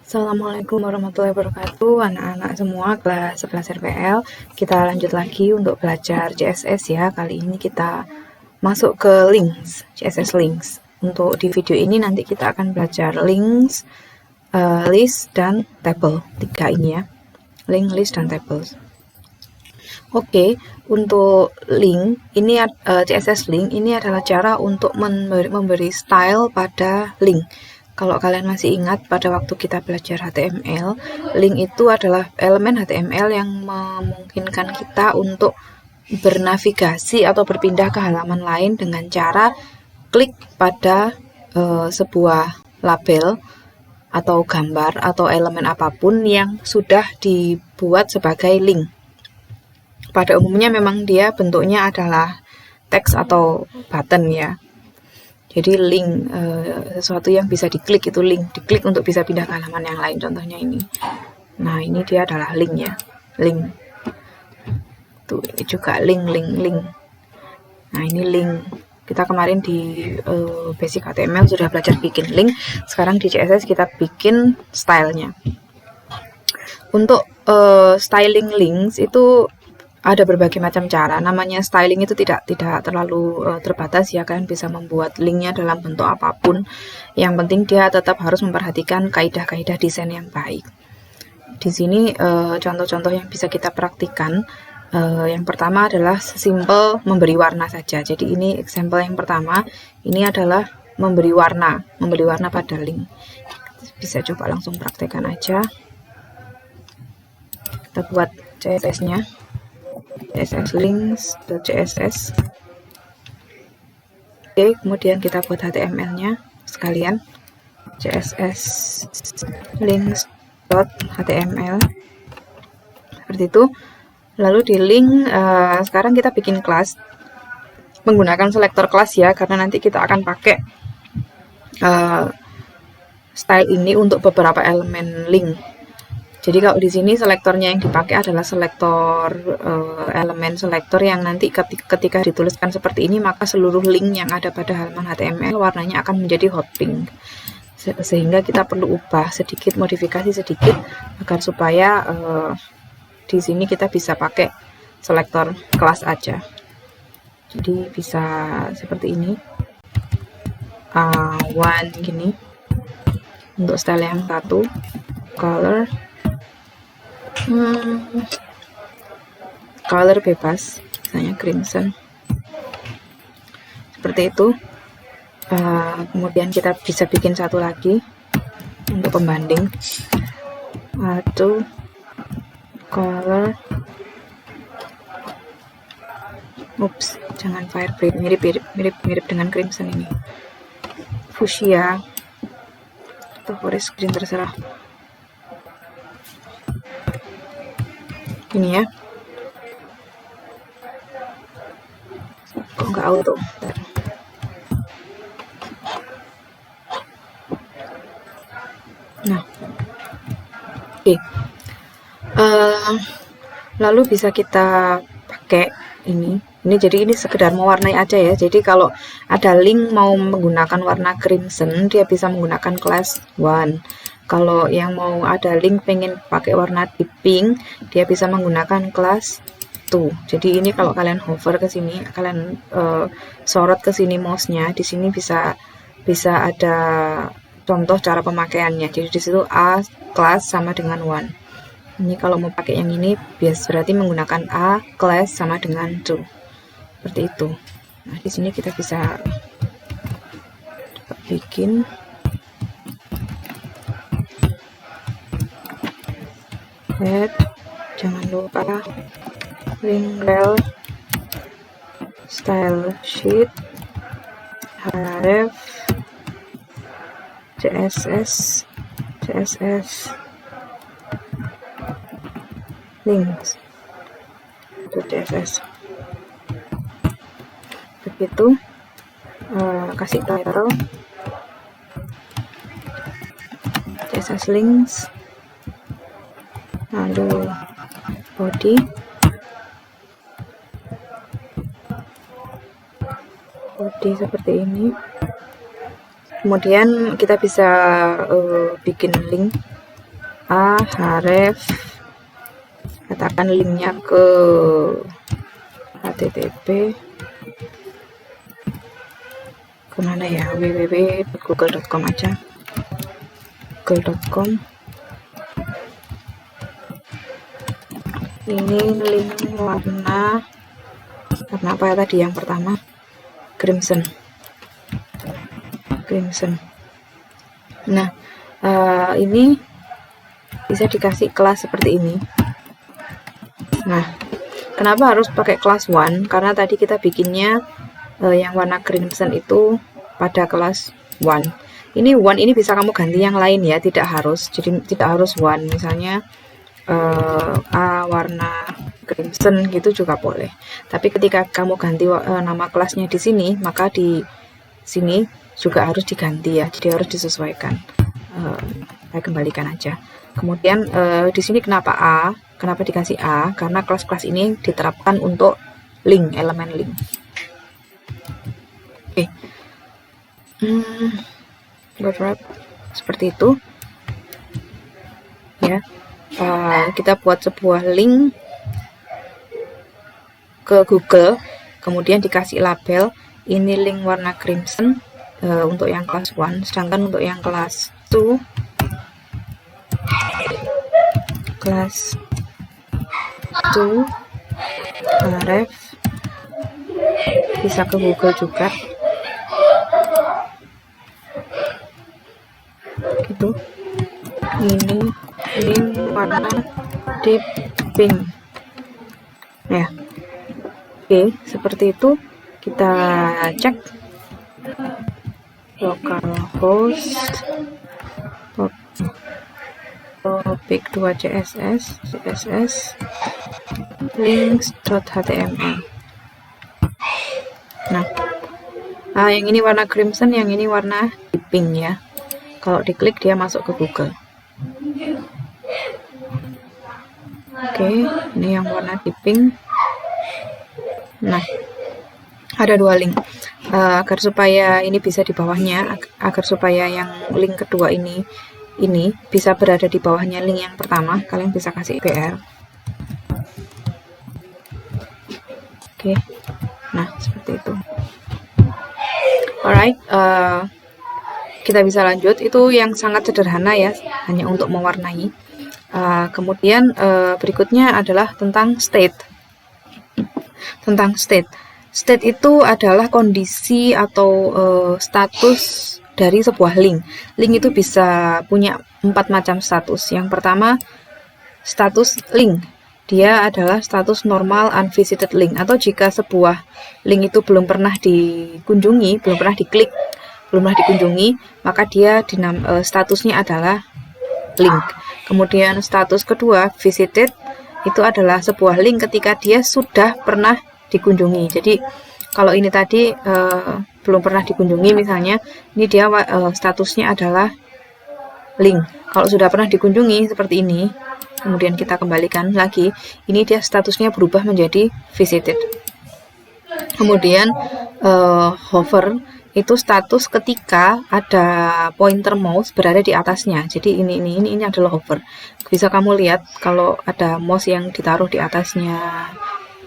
Assalamualaikum warahmatullahi wabarakatuh, anak-anak semua kelas 11 RPL. Kita lanjut lagi untuk belajar CSS ya. Kali ini kita masuk ke links, CSS links. Untuk di video ini nanti kita akan belajar links, list, dan table. 3 ini ya, link, list, dan tables. Oke, untuk link ini CSS link ini adalah cara untuk memberi style pada link. Kalau kalian masih ingat pada waktu kita belajar HTML, link itu adalah elemen HTML yang memungkinkan kita untuk bernavigasi atau berpindah ke halaman lain dengan cara klik pada sebuah label atau gambar atau elemen apapun yang sudah dibuat sebagai link. Pada umumnya memang dia bentuknya adalah teks atau button ya. Jadi link, sesuatu yang bisa diklik itu link. Diklik untuk bisa pindah ke halaman yang lain, contohnya ini. Nah, ini dia adalah link ya. Link. Tuh, ini juga link. Nah, ini link. Kita kemarin di basic HTML sudah belajar bikin link. Sekarang di CSS kita bikin stylenya. Untuk styling links itu ada berbagai macam cara. Namanya styling itu tidak terlalu terbatas ya. Kalian bisa membuat linknya dalam bentuk apapun. Yang penting dia tetap harus memperhatikan kaidah-kaidah desain yang baik. Di sini contoh-contoh yang bisa kita praktikkan. Yang pertama adalah sesimpel memberi warna saja. Jadi ini example yang pertama. Ini adalah memberi warna pada link. Bisa coba langsung praktekkan aja. Kita buat CSS-nya. CSS links.css. Oke, kemudian kita buat HTML-nya sekalian. CSS links.html. Seperti itu. Lalu di link sekarang kita bikin kelas menggunakan selektor kelas ya, karena nanti kita akan pakai style ini untuk beberapa elemen link. Jadi kalau di sini selektornya yang dipakai adalah selektor elemen selektor yang nanti ketika dituliskan seperti ini, maka seluruh link yang ada pada halaman HTML warnanya akan menjadi hot pink. Sehingga kita perlu ubah sedikit, modifikasi sedikit agar supaya di sini kita bisa pakai selektor kelas aja. Jadi bisa seperti ini. One gini. Untuk style yang satu, color bebas, misalnya crimson, seperti itu. Kemudian kita bisa bikin satu lagi untuk pembanding, color, jangan firebright, mirip dengan crimson ini, fuchsia atau forest green, terserah. Ini ya, kok nggak auto. Nah, oke. Lalu bisa kita pakai ini jadi ini sekedar mewarnai aja ya. Jadi kalau ada link mau menggunakan warna crimson, dia bisa menggunakan class 1. Kalau yang mau ada link pengen pakai warna deep pink, dia bisa menggunakan class 2. Jadi ini kalau kalian hover ke sini, kalian sorot ke sini mouse-nya, di sini bisa ada contoh cara pemakaiannya. Jadi di situ A class sama dengan 1. Ini kalau mau pakai yang ini berarti menggunakan A class sama dengan 2. Seperti itu. Nah, di sini kita bisa bikin head, jangan lupa link rel, style sheet, href, css links itu CSS. Begitu, kasih title CSS links, lalu body seperti ini. Kemudian kita bisa bikin link A href, katakan linknya ke http kemana ya, www.google.com aja, google.com. Ini link warna apa ya tadi yang pertama, crimson. Nah, ini bisa dikasih kelas seperti ini. Nah, kenapa harus pakai kelas 1? Karena tadi kita bikinnya yang warna crimson itu pada kelas 1. Ini 1 ini bisa kamu ganti yang lain ya, tidak harus. Jadi tidak harus 1. Misalnya A warna crimson gitu juga boleh. Tapi ketika kamu ganti nama kelasnya di sini, maka di sini juga harus diganti ya. Jadi harus disesuaikan. Saya kembalikan aja. Kemudian di sini kenapa A? Kenapa dikasih A? Karena kelas-kelas ini diterapkan untuk link, elemen link. Oke. Bootstrap seperti itu. Ya. Kita buat sebuah link ke Google, kemudian dikasih label ini link warna crimson untuk yang kelas 1, sedangkan untuk yang kelas 2 ref bisa ke Google juga gitu. Ini link warna deep pink ya. Oke, seperti itu. Kita cek localhost topic 2 css links.html. Nah, yang ini warna crimson, yang ini warna deep pink ya. Kalau diklik dia masuk ke Google. Oke, ini yang warna deep pink. Nah, ada 2 link. Agar supaya ini bisa di bawahnya, agar supaya yang link kedua ini bisa berada di bawahnya link yang pertama, kalian bisa kasih BR. Oke. Nah, seperti itu. Alright, kita bisa lanjut. Itu yang sangat sederhana ya, hanya untuk mewarnai. Kemudian berikutnya adalah tentang state. State itu adalah kondisi atau status dari sebuah link. Link itu bisa punya 4 macam status. Yang pertama, status link. Dia adalah status normal unvisited link, atau jika sebuah link itu belum pernah dikunjungi, belum pernah diklik, belum pernah dikunjungi, maka dia statusnya adalah link. Kemudian status kedua, visited, itu adalah sebuah link ketika dia sudah pernah dikunjungi. Jadi kalau ini tadi belum pernah dikunjungi misalnya, ini dia statusnya adalah link. Kalau sudah pernah dikunjungi seperti ini, kemudian kita kembalikan lagi, ini dia statusnya berubah menjadi visited. Kemudian hover itu status ketika ada pointer mouse berada di atasnya. Jadi ini adalah hover. Bisa kamu lihat kalau ada mouse yang ditaruh di atasnya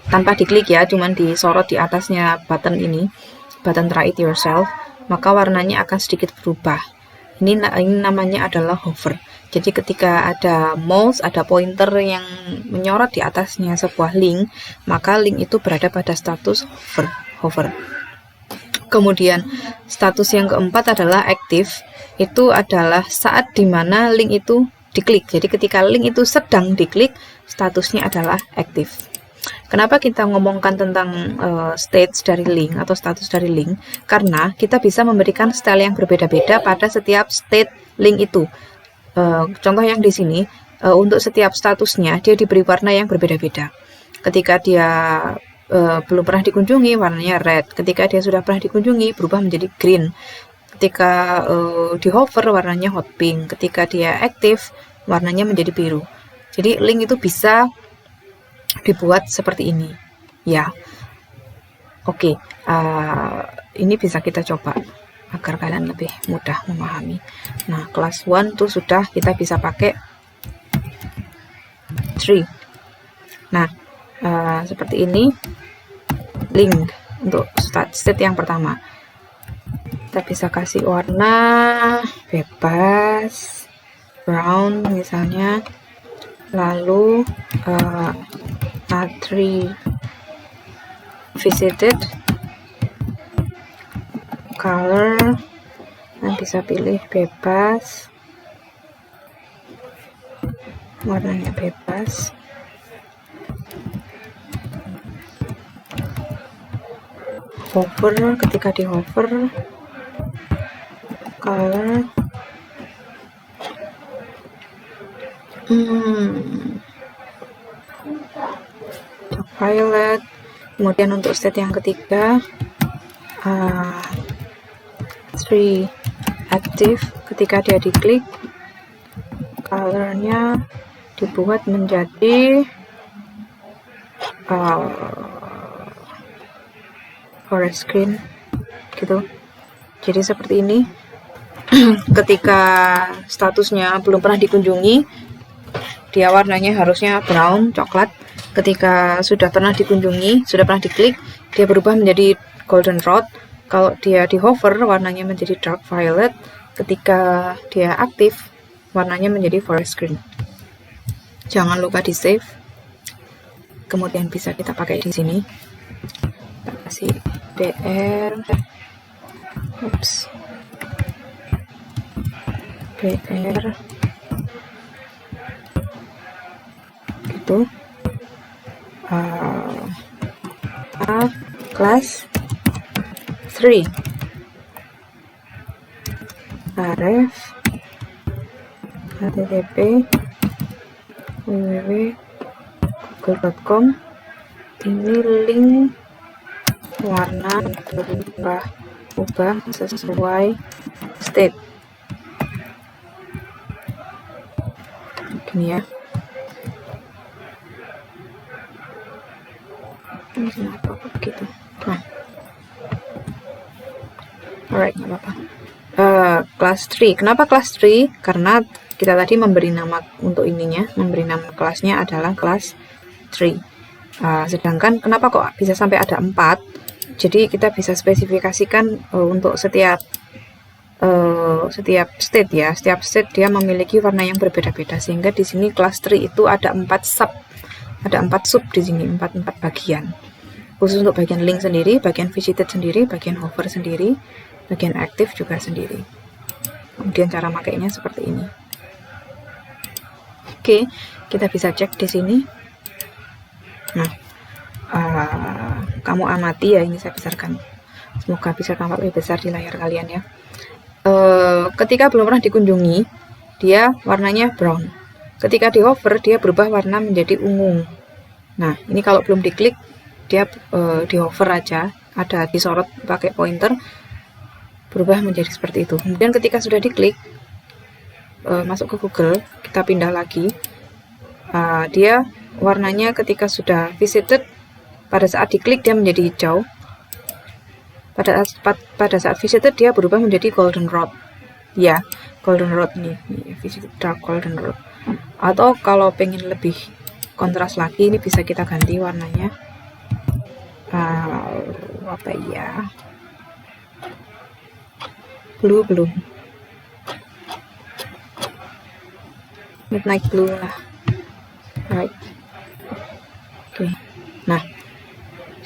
tanpa diklik ya, cuman disorot di atasnya button ini, button try it yourself, maka warnanya akan sedikit berubah. Ini namanya adalah hover. Jadi ketika ada mouse, ada pointer yang menyorot di atasnya sebuah link, maka link itu berada pada status hover. Kemudian status yang keempat adalah active. Itu adalah saat dimana link itu diklik. Jadi ketika link itu sedang diklik, statusnya adalah active. Kenapa kita ngomongkan tentang states dari link atau status dari link? Karena kita bisa memberikan style yang berbeda-beda pada setiap state link itu. Contoh yang di sini, untuk setiap statusnya dia diberi warna yang berbeda-beda. Ketika dia belum pernah dikunjungi, warnanya red. Ketika dia sudah pernah dikunjungi, berubah menjadi green. Ketika di hover, warnanya hot pink. Ketika dia aktif, warnanya menjadi biru. Jadi link itu bisa dibuat seperti ini ya. Oke, ini bisa kita coba agar kalian lebih mudah memahami. Nah, kelas 1 tuh sudah kita bisa pakai 3. Nah, seperti ini link untuk state yang pertama. Kita bisa kasih warna bebas, brown misalnya, lalu A3 visited, color, dan bisa pilih bebas, warnanya bebas. Hover, ketika di hover, color, violet. Kemudian untuk state yang ketiga, 3 active, ketika dia diklik, colornya dibuat menjadi forest green gitu. Jadi seperti ini. Ketika statusnya belum pernah dikunjungi, dia warnanya harusnya brown, coklat. Ketika sudah pernah dikunjungi, sudah pernah diklik, dia berubah menjadi golden rod. Kalau dia di hover, warnanya menjadi dark violet. Ketika dia aktif, warnanya menjadi forest green. Jangan lupa di save. Kemudian bisa kita pakai di sini. Kita kasih BR, BR gitu. Class 3 ref http www.google.com. Ini link warna berubah sesuai state. Gini ya. Kenapa begitu? Nah, alright, nggak apa-apa. Kelas 3. Kenapa kelas 3? Karena kita tadi memberi nama untuk ininya, memberi nama kelasnya adalah kelas 3. Sedangkan kenapa kok bisa sampai ada 4? Jadi kita bisa spesifikasikan untuk setiap state ya. Setiap state dia memiliki warna yang berbeda-beda, sehingga di sini kelas 3 itu ada 4 sub. Ada 4 sub di sini, 4 bagian. Khusus untuk bagian link sendiri, bagian visited sendiri, bagian hover sendiri, bagian aktif juga sendiri. Kemudian cara makainya seperti ini. Oke, kita bisa cek di sini. Nah, kamu amati ya, ini saya besarkan. Semoga bisa tampak lebih besar di layar kalian ya. Ketika belum pernah dikunjungi, dia warnanya brown. Ketika di hover, dia berubah warna menjadi ungu. Nah, ini kalau belum diklik, dia di hover aja, ada disorot pakai pointer, berubah menjadi seperti itu. Kemudian ketika sudah diklik, masuk ke Google, kita pindah lagi, dia warnanya ketika sudah visited, pada saat diklik dia menjadi hijau. Pada saat visited dia berubah menjadi golden rod. Ya, golden rod ini visited dark golden rod. Atau kalau pengen lebih kontras lagi, ini bisa kita ganti warnanya. Apa ya? Blue, midnight blue lah. Right. Oke. Nah,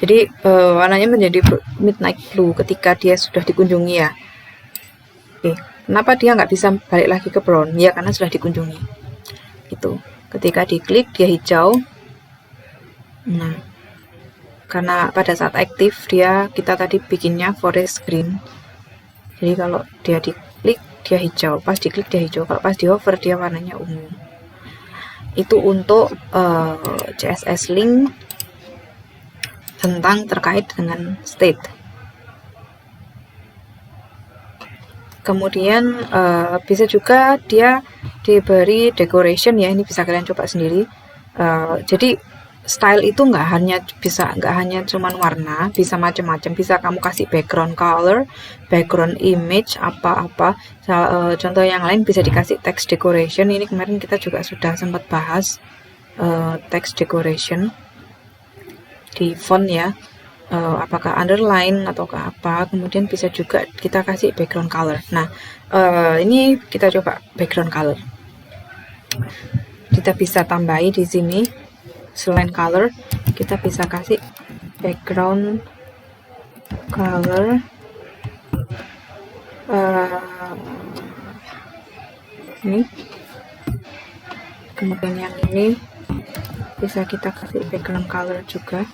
jadi warnanya menjadi midnight blue ketika dia sudah dikunjungi ya. Oke. Kenapa dia nggak bisa balik lagi ke brown? Ya karena sudah dikunjungi. Itu. Ketika diklik dia hijau. Nah, karena pada saat aktif kita tadi bikinnya forest green. Jadi kalau dia diklik dia hijau, pas diklik dia hijau, kalau pas di hover dia warnanya ungu. Itu untuk CSS link tentang terkait dengan state. Kemudian bisa juga dia diberi decoration ya, ini bisa kalian coba sendiri. Jadi style itu nggak hanya cuman warna, bisa macam-macam. Bisa kamu kasih background color, background image, apa-apa. Contoh yang lain bisa dikasih text decoration. Ini kemarin kita juga sudah sempat bahas. text decoration di font ya, apakah underline atau apa. Kemudian bisa juga kita kasih background color. Nah, ini kita coba background color. Kita bisa tambahi di sini selain color, kita bisa kasih background color. Ini, kemudian yang ini bisa kita kasih background color juga.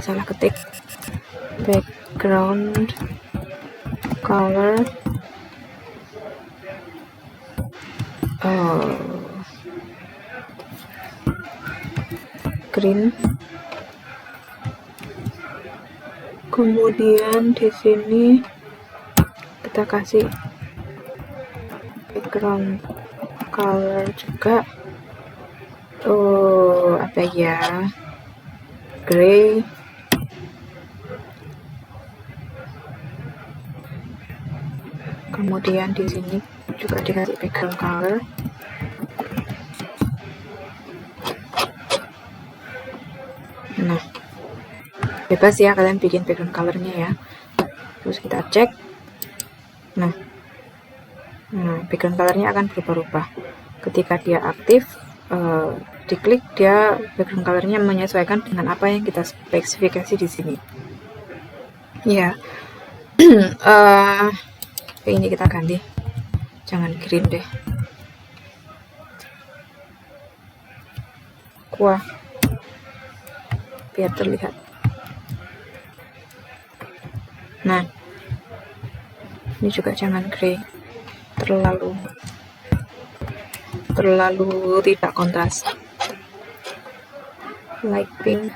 Salah ketik, background color green. Kemudian di sini kita kasih background color juga, apa ya, gray. Kemudian di sini juga dikasih background color. Nah, bebas ya kalian bikin background colornya ya. Terus kita cek. Nah, background colornya akan berubah-ubah. Ketika dia aktif, diklik, dia background colornya menyesuaikan dengan apa yang kita spesifikasi di sini. Ya, ini kita ganti, jangan green deh. Wah, biar terlihat. Nah, ini juga jangan gray, terlalu tidak kontras. Light pink.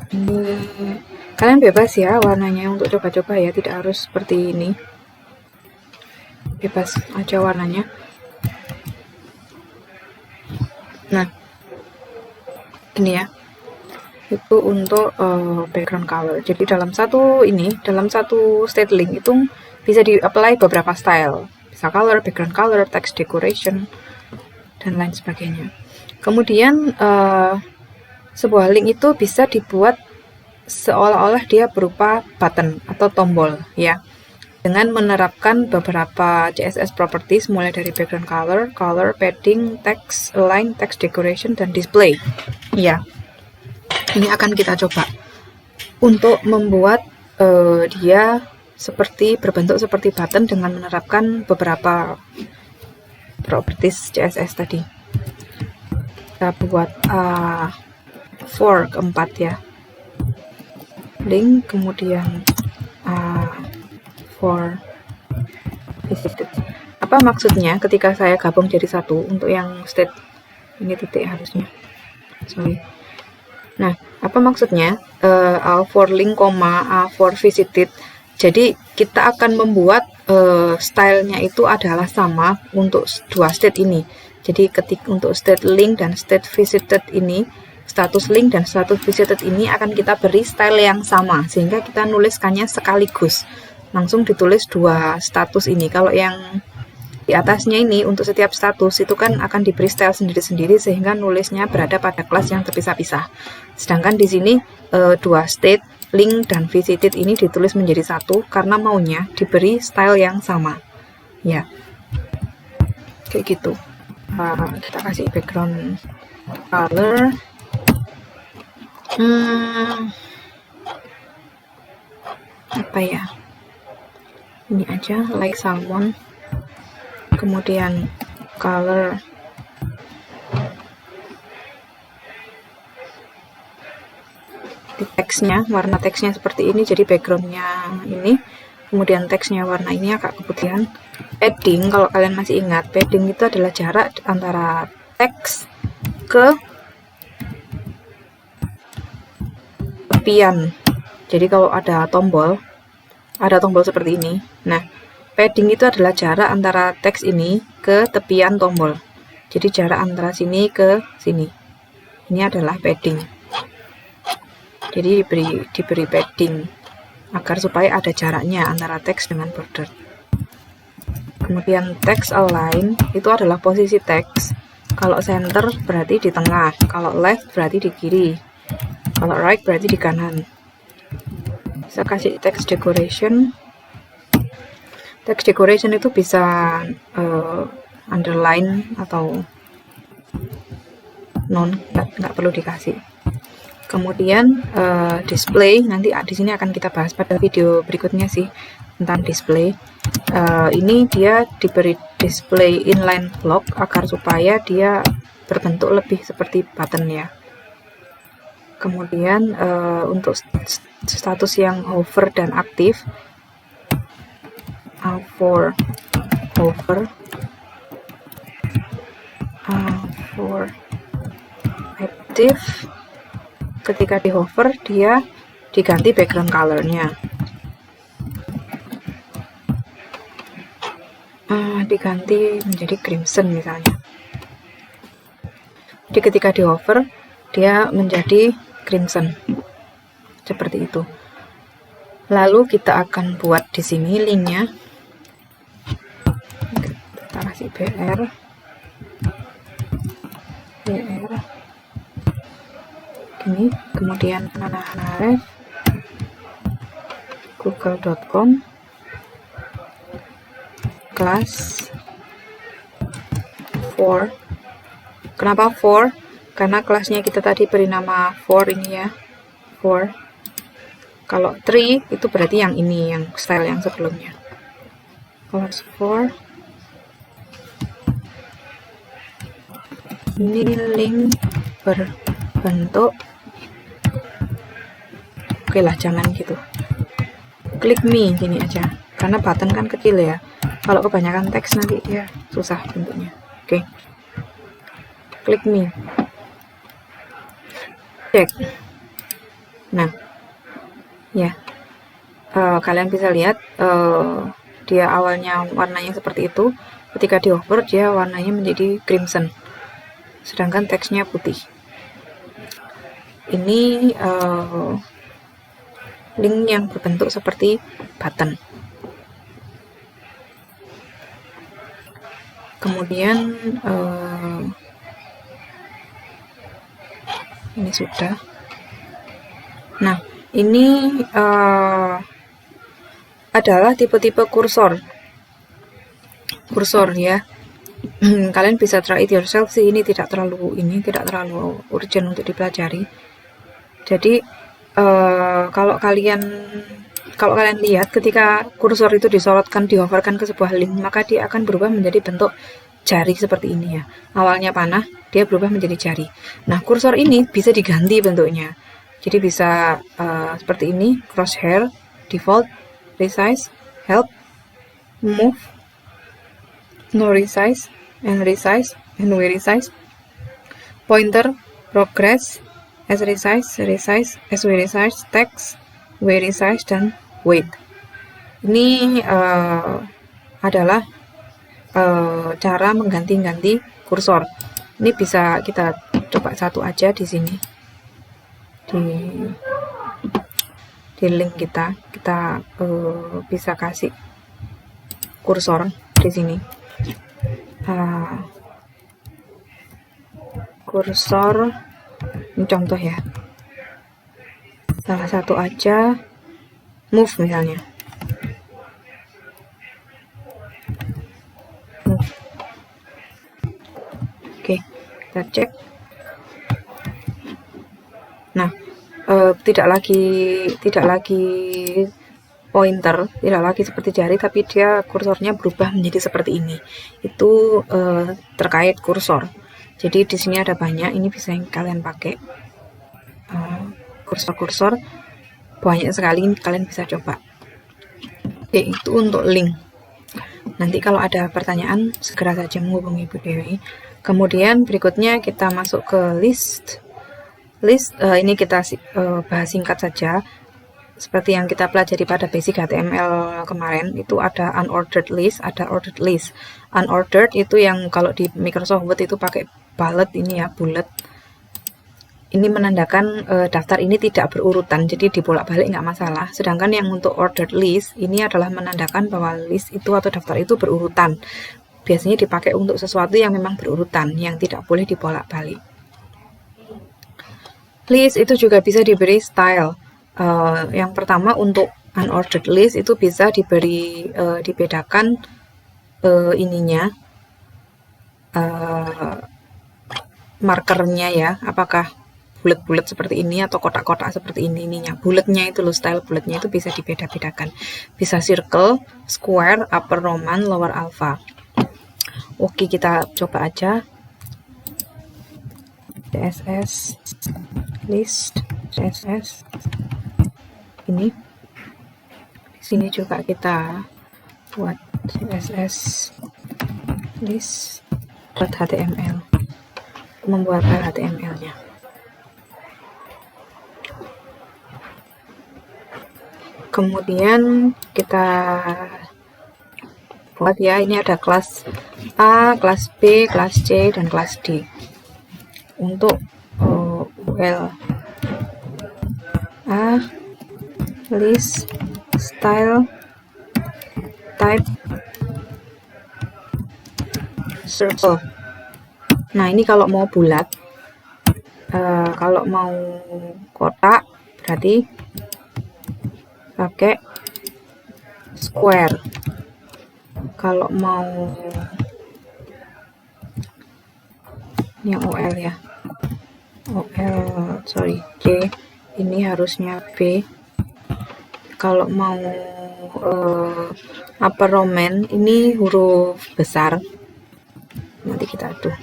Ini kalian bebas ya warnanya untuk coba-coba ya, tidak harus seperti ini. Bebas aja warnanya. Nah, ini ya, itu untuk background color. Jadi dalam satu state link itu bisa di-apply beberapa style. Bisa color, background color, text decoration, dan lain sebagainya. Kemudian sebuah link itu bisa dibuat seolah-olah dia berupa button atau tombol ya, dengan menerapkan beberapa CSS properties mulai dari background color, padding, text, align, text decoration, dan display ya. Ini akan kita coba untuk membuat dia berbentuk seperti button dengan menerapkan beberapa properties CSS tadi. Kita buat for keempat ya, link, kemudian for visited. Apa maksudnya ketika saya gabung jadi satu untuk yang state ini titik harusnya, sorry. Nah, apa maksudnya for link, for visited? Jadi kita akan membuat stylenya itu adalah sama untuk dua state ini. Jadi untuk state link dan state visited ini, status link dan status visited ini akan kita beri style yang sama, sehingga kita nuliskannya sekaligus. Langsung ditulis dua status ini. Kalau yang di atasnya ini untuk setiap status itu kan akan diberi style sendiri-sendiri, sehingga nulisnya berada pada kelas yang terpisah-pisah. Sedangkan di sini dua state, link dan visited ini ditulis menjadi satu karena maunya diberi style yang sama. Ya, kayak gitu. Kita kasih background color. Apa ya? Ini aja, like salmon. Kemudian color di teksnya, warna teksnya seperti ini, jadi backgroundnya ini, kemudian teksnya warna ini agak keputihan. Padding, kalau kalian masih ingat, padding itu adalah jarak antara teks ke tepian. Jadi kalau ada tombol seperti ini, nah padding itu adalah jarak antara teks ini ke tepian tombol. Jadi jarak antara sini ke sini. Ini adalah padding. Jadi diberi padding agar supaya ada jaraknya antara teks dengan border. Kemudian text align itu adalah posisi teks. Kalau center berarti di tengah, kalau left berarti di kiri, kalau right berarti di kanan. Bisa kasih text decoration. Text decoration itu bisa underline atau nggak perlu dikasih. Kemudian display, nanti di sini akan kita bahas pada video berikutnya sih tentang display. Ini dia diberi display inline block agar supaya dia berbentuk lebih seperti button ya. Kemudian untuk status yang hover dan aktif, for active, ketika di hover dia diganti background colornya, diganti menjadi crimson misalnya. Jadi ketika di hover dia menjadi crimson seperti itu. Lalu kita akan buat di sini linknya. Kita kasih BR gini, kemudian ref google.com class for. Kenapa for? Karena kelasnya kita tadi beri nama for ini ya, for. Kalau 3 itu berarti yang ini, yang style yang sebelumnya. Class for. Ini link berbentuk, oke lah, jangan gitu. Klik me gini aja, karena button kan kecil ya. Kalau kebanyakan teks nanti ya susah bentuknya. Oke. Klik me. Cek. Nah, ya. Kalian bisa lihat dia awalnya warnanya seperti itu. Ketika di hover dia warnanya menjadi crimson. Sedangkan teksnya putih. Ini link yang berbentuk seperti button. Kemudian ini sudah. Nah, ini adalah tipe-tipe kursor ya. Kalian bisa try it yourself sih, ini tidak terlalu urgent untuk dipelajari. Jadi kalau kalian lihat ketika kursor itu disorotkan, dihoverkan ke sebuah link, maka dia akan berubah menjadi bentuk jari seperti ini ya. Awalnya panah, dia berubah menjadi jari. Nah, kursor ini bisa diganti bentuknya. Jadi bisa seperti ini, crosshair, default, resize, help, move, no resize, and resize, and we resize, pointer, progress, as resize, as we resize, text, we resize, dan wait. Ini adalah cara mengganti-ganti kursor. Ini bisa kita coba satu aja di sini, di link kita bisa kasih kursor di sini. Kursor ini contoh ya, salah satu aja, move misalnya. Move. Oke, kita cek. Nah, tidak lagi pointer, tidak lagi seperti jari, tapi dia kursornya berubah menjadi seperti ini. Itu terkait kursor. Jadi di sini ada banyak, ini bisa yang kalian pakai. Kursor-kursor banyak sekali, kalian bisa coba. Oke, itu untuk link. Nanti kalau ada pertanyaan segera saja menghubungi Bu Dewi. Kemudian berikutnya kita masuk ke list. Ini kita bahas singkat saja. Seperti yang kita pelajari pada basic HTML kemarin, itu ada unordered list, ada ordered list. Unordered itu yang kalau di Microsoft Word itu pakai bullet ini ya, bullet. ini menandakan daftar ini tidak berurutan, jadi dibolak-balik nggak masalah. Sedangkan yang untuk ordered list ini adalah menandakan bahwa list itu atau daftar itu berurutan. Biasanya dipakai untuk sesuatu yang memang berurutan, yang tidak boleh dibolak-balik. List itu juga bisa diberi style. Yang pertama untuk unordered list itu bisa diberi dibedakan ininya markernya ya, apakah bulat-bulat seperti ini atau kotak-kotak seperti ininya. Bulatnya itu loh, style bulatnya itu bisa dibeda-bedakan. Bisa circle, square, upper Roman, lower alpha. Oke, kita coba aja. CSS list, CSS ini. Di sini juga kita buat CSS list.html. Membuat file HTML-nya. Kemudian kita buat ya, ini ada kelas A, kelas B, kelas C, dan kelas D. Untuk UL A, list, style, type, circle. Nah, ini kalau mau bulat, kalau mau kotak berarti pakai square. Kalau mau ini OL ya, OL sorry C, ini harusnya B. Kalau mau upper Roman ini huruf besar, nanti kita aduh.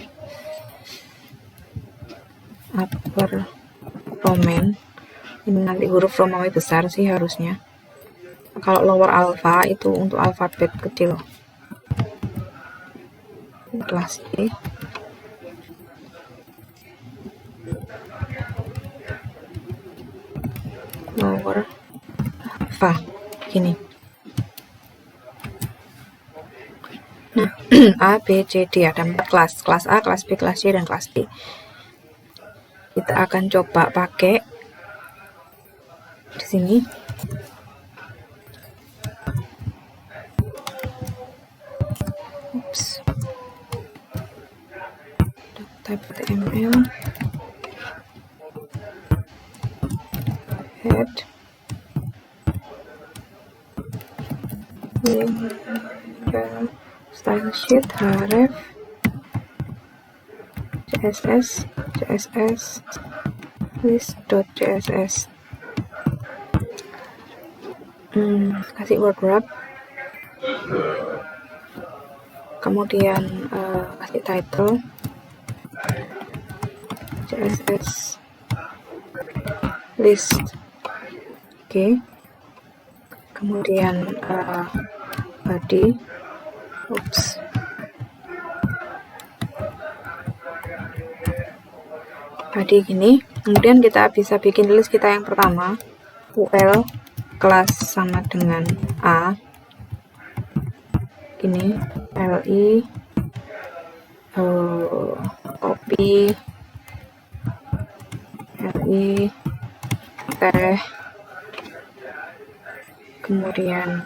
Upper Roman ini nanti huruf Romawi besar sih harusnya. Kalau lower alpha itu untuk alfabet kecil. Kelas E. Lower alpha gini. Nah, A, B, C, D ada 4 kelas. Kelas A, kelas B, kelas C, dan kelas D. Kita akan coba pakai di sini. Oops. Type HTML. Head. Style sheet, href. CSS list.css. Kasih word wrap, kemudian kasih title CSS list. Oke. Kemudian body, oops, body gini. Kemudian kita bisa bikin list kita yang pertama, UL kelas sama dengan A, ini LI, copy, LI, teh, kemudian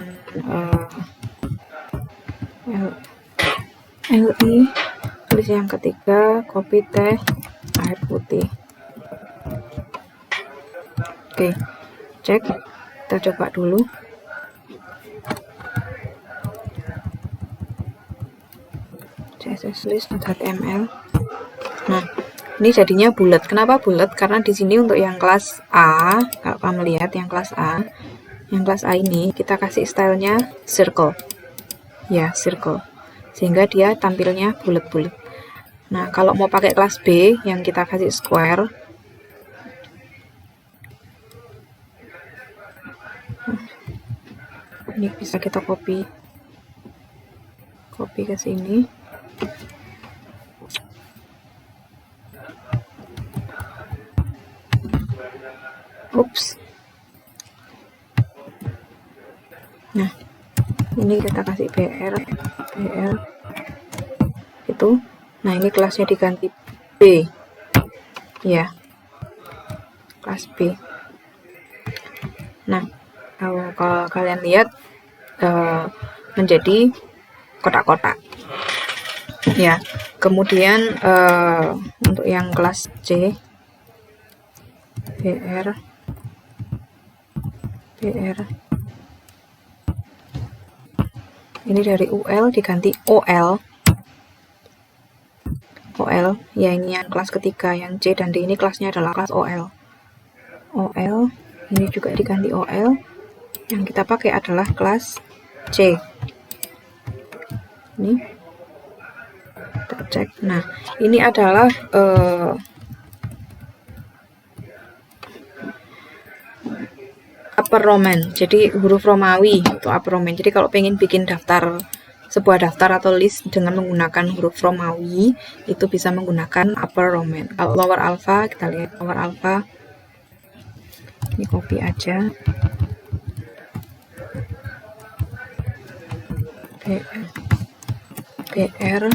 LI, tulis yang ketiga, copy teh, air putih. Oke, cek, kita coba dulu. CSS list.html. Nah, ini jadinya bulat. Kenapa bulat? Karena di sini untuk yang kelas A, kalau kamu lihat yang kelas A, ini kita kasih stylenya circle. Ya, circle. Sehingga dia tampilnya bulat-bulat. Nah, kalau mau pakai kelas B yang kita kasih square, ini bisa kita copy ke sini. Ups. Nah, ini kita kasih BR itu. Nah, ini kelasnya diganti B. Ya. kelas B. Nah, kalau kalian lihat menjadi kotak-kotak ya. Kemudian untuk yang kelas C, BR ini dari UL diganti OL ya, ini yang kelas ketiga, yang C dan D ini kelasnya adalah kelas OL ini juga diganti OL, yang kita pakai adalah kelas C. Ini kita cek. Nah, ini adalah upper Roman, jadi huruf Romawi atau upper Roman. Jadi kalau pengen bikin sebuah daftar atau list dengan menggunakan huruf Romawi, itu bisa menggunakan upper Roman. Kalau lower alpha, kita lihat lower alpha, ini copy aja, BR,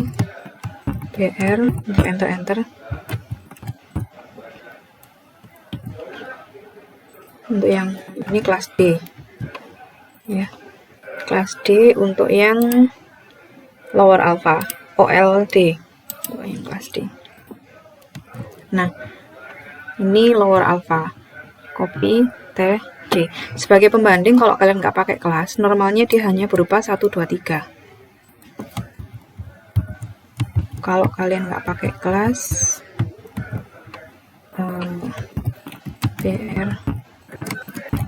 enter. Untuk yang ini kelas D ya, kelas D. Untuk yang lower alpha OLD, yang kelas D. Nah, ini lower alpha, copy T D. Sebagai pembanding, kalau kalian nggak pakai kelas, normalnya dia hanya berupa 1, 2, 3. Kalau kalian nggak pakai kelas,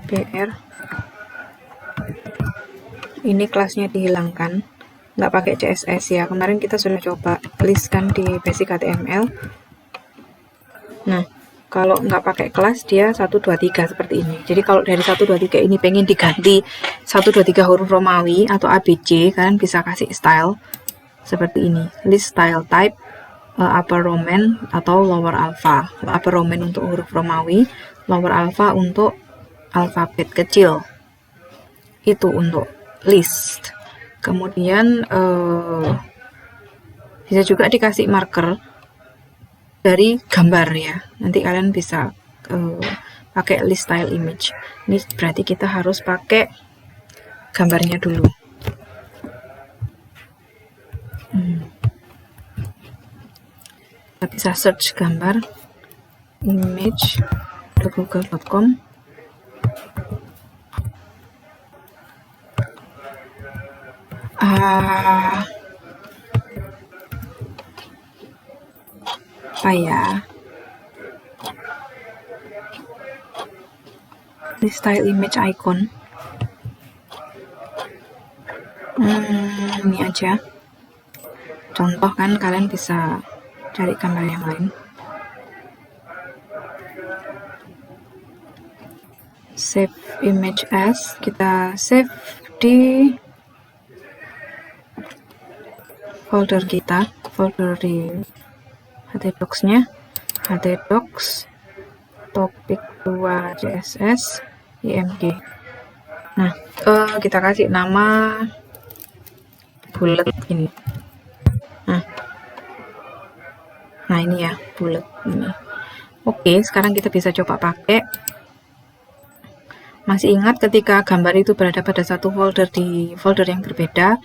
BR ini kelasnya dihilangkan, nggak pakai CSS ya. Kemarin kita sudah coba list kan di basic HTML. Nah, kalau nggak pakai kelas dia 1, 2, 3 seperti ini. Jadi kalau dari 1, 2, 3 ini pengen diganti 1, 2, 3 huruf Romawi atau ABC, kalian bisa kasih style seperti ini, list style type upper Roman atau lower alpha. Upper Roman untuk huruf Romawi, lower alpha untuk alfabet kecil. Itu untuk list. Kemudian bisa juga dikasih marker dari gambar ya. Nanti kalian bisa pakai list style image. Ini berarti kita harus pakai gambarnya dulu. Kita bisa search gambar image di google.com. Apa ya, di style image icon, ini aja contoh kan, kalian bisa cari gambar yang lain. Save image as, kita save di folder kita, folder di htdocs-nya, htdocs topik 2 CSS img. Nah, kita kasih nama bullet ini. Nah ini ya, bullet ini. Oke, sekarang kita bisa coba pakai. Masih ingat ketika gambar itu berada pada satu folder, di folder yang berbeda,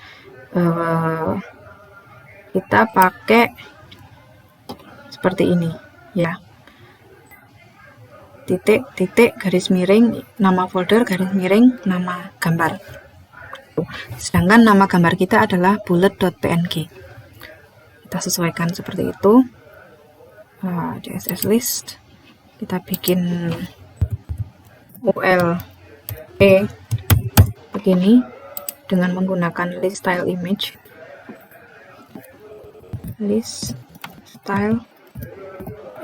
kita pakai seperti ini ya, titik garis miring nama folder garis miring nama gambar. Sedangkan nama gambar kita adalah bullet.png. Kita sesuaikan seperti itu. CSS list, kita bikin UL begini dengan menggunakan list style image, list style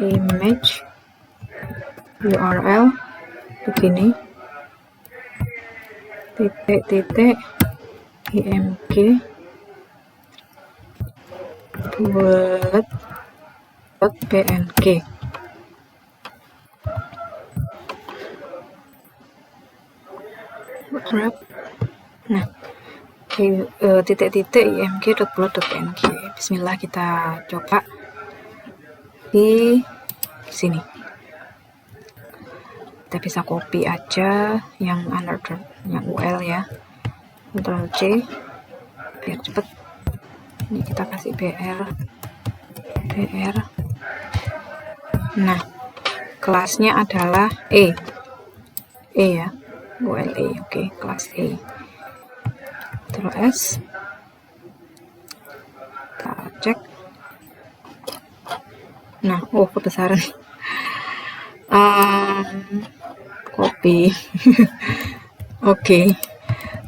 image URL begini, titik img bullet.png. Nah, titik img.bullet.png. Bismillah, kita coba di sini. kita bisa copy aja yang unordered, yang UL ya, Ctrl C biar cepet. Ini kita kasih BR. Nah, kelasnya adalah E ya, ULE. Oke, kelas E. Terus kita cek. Nah, kebesaran. Copy. Oke,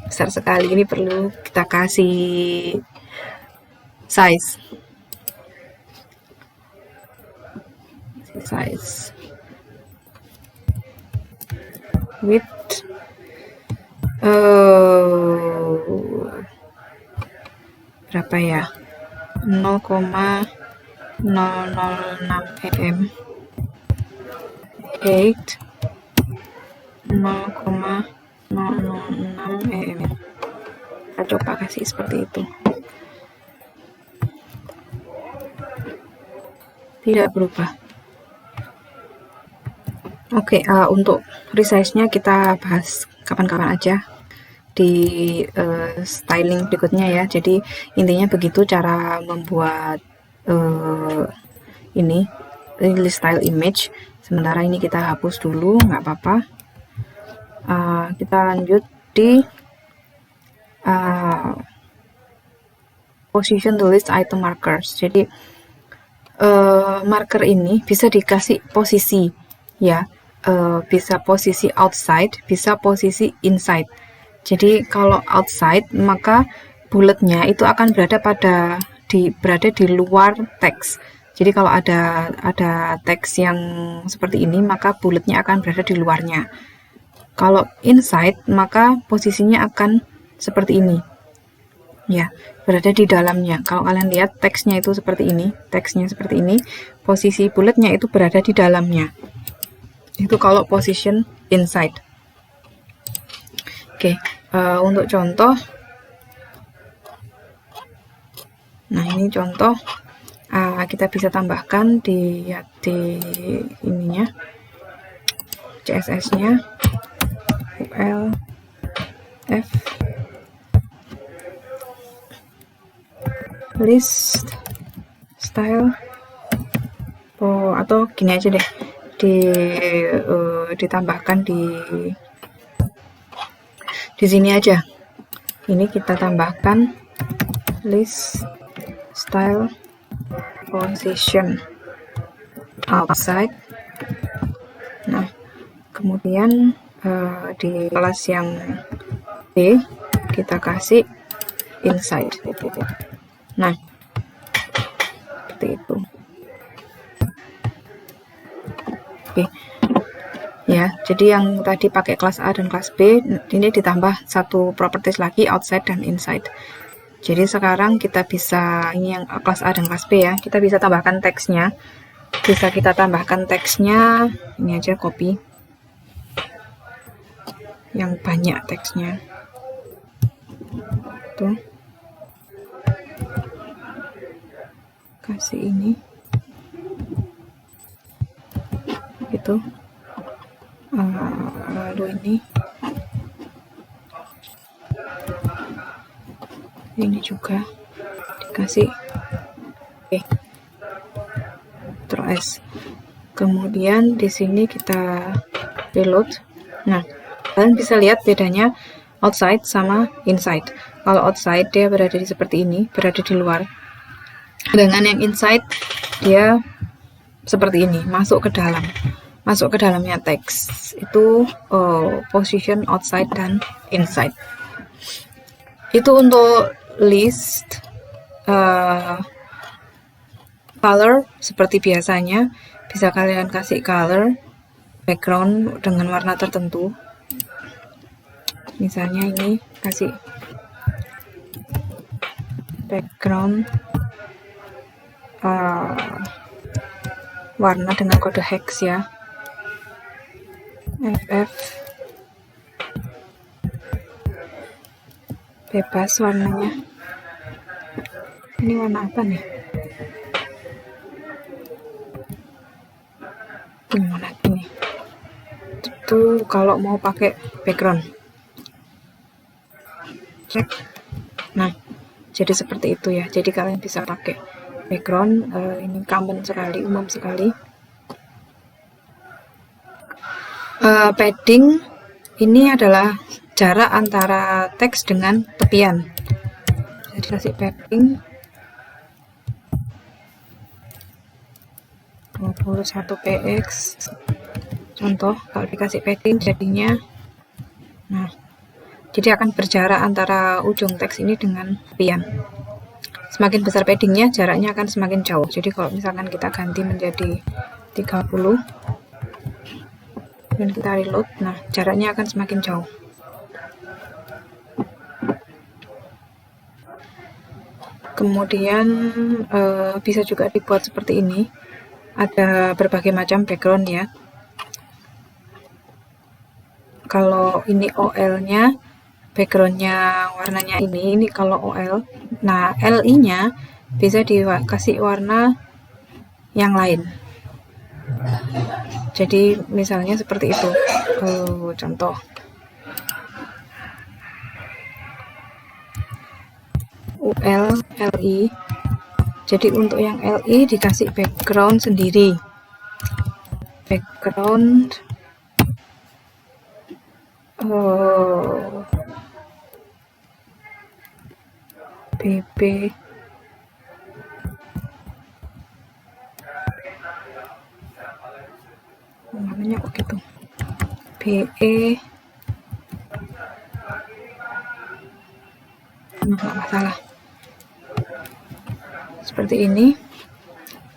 besar sekali. Ini perlu kita kasih size width berapa ya, 0,006 mm, height 0,006 mm. Kita coba kasih seperti itu. Tidak berubah. Oke, untuk resize-nya kita bahas kapan-kapan aja di styling berikutnya ya. Jadi intinya begitu cara membuat ini release style image. Sementara ini kita hapus dulu, nggak apa-apa. Kita lanjut di position to list item markers. Jadi marker ini bisa dikasih posisi ya, bisa posisi outside, bisa posisi inside. Jadi kalau outside maka bulletnya itu akan berada di luar teks. Jadi kalau ada teks yang seperti ini maka bulletnya akan berada di luarnya. Kalau inside maka posisinya akan seperti ini ya, berada di dalamnya. Kalau kalian lihat teksnya itu seperti ini, posisi bulletnya itu berada di dalamnya. Itu kalau position inside. Oke, untuk contoh, nah ini contoh, kita bisa tambahkan di ininya, CSS-nya, UL, F, list style, atau gini aja deh, ditambahkan di sini aja. Ini kita tambahkan list style position outside. Nah, kemudian di kelas yang B kita kasih inside. Nah, seperti itu. Oke. Ya, jadi yang tadi pakai kelas A dan kelas B, ini ditambah satu properties lagi, outside dan inside. Jadi sekarang kita bisa, ini yang kelas A dan kelas B ya, kita bisa tambahkan teksnya. Bisa kita tambahkan teksnya, ini aja copy. Yang banyak teksnya. Tuh. Kasih ini. Gitu. Lalu ini juga dikasih. Oke. Terus kemudian di sini kita reload. Nah, kalian bisa lihat bedanya outside sama inside. Kalau outside dia berada di seperti ini, berada di luar. Dengan yang inside dia seperti ini, masuk ke dalamnya teks. Itu position outside dan inside. Itu untuk list. Color seperti biasanya, bisa kalian kasih color background dengan warna tertentu. Misalnya ini kasih background warna dengan kode hex ya, FF, bebas warnanya. Ini warna apa nih? Warna ini itu kalau mau pakai background. Cek. Nah, jadi seperti itu ya. Jadi kalian bisa pakai background, ini common sekali, umum sekali. Padding ini adalah jarak antara teks dengan tepian. Jadi kasih padding 21 px. Contoh kalau dikasih padding jadinya, nah, jadi akan berjarak antara ujung teks ini dengan tepian. Semakin besar paddingnya, jaraknya akan semakin jauh. Jadi kalau misalkan kita ganti menjadi 30 dan kita reload, nah jaraknya akan semakin jauh. Kemudian bisa juga dibuat seperti ini. Ada berbagai macam background ya. Kalau ini OL-nya, backgroundnya warnanya ini kalau OL. Nah, LI-nya bisa dikasih warna yang lain. Jadi misalnya seperti itu. Contoh. UL, LI. Jadi untuk yang LI dikasih background sendiri. Background BB namanya kok gitu, BE, nggak masalah. Seperti ini,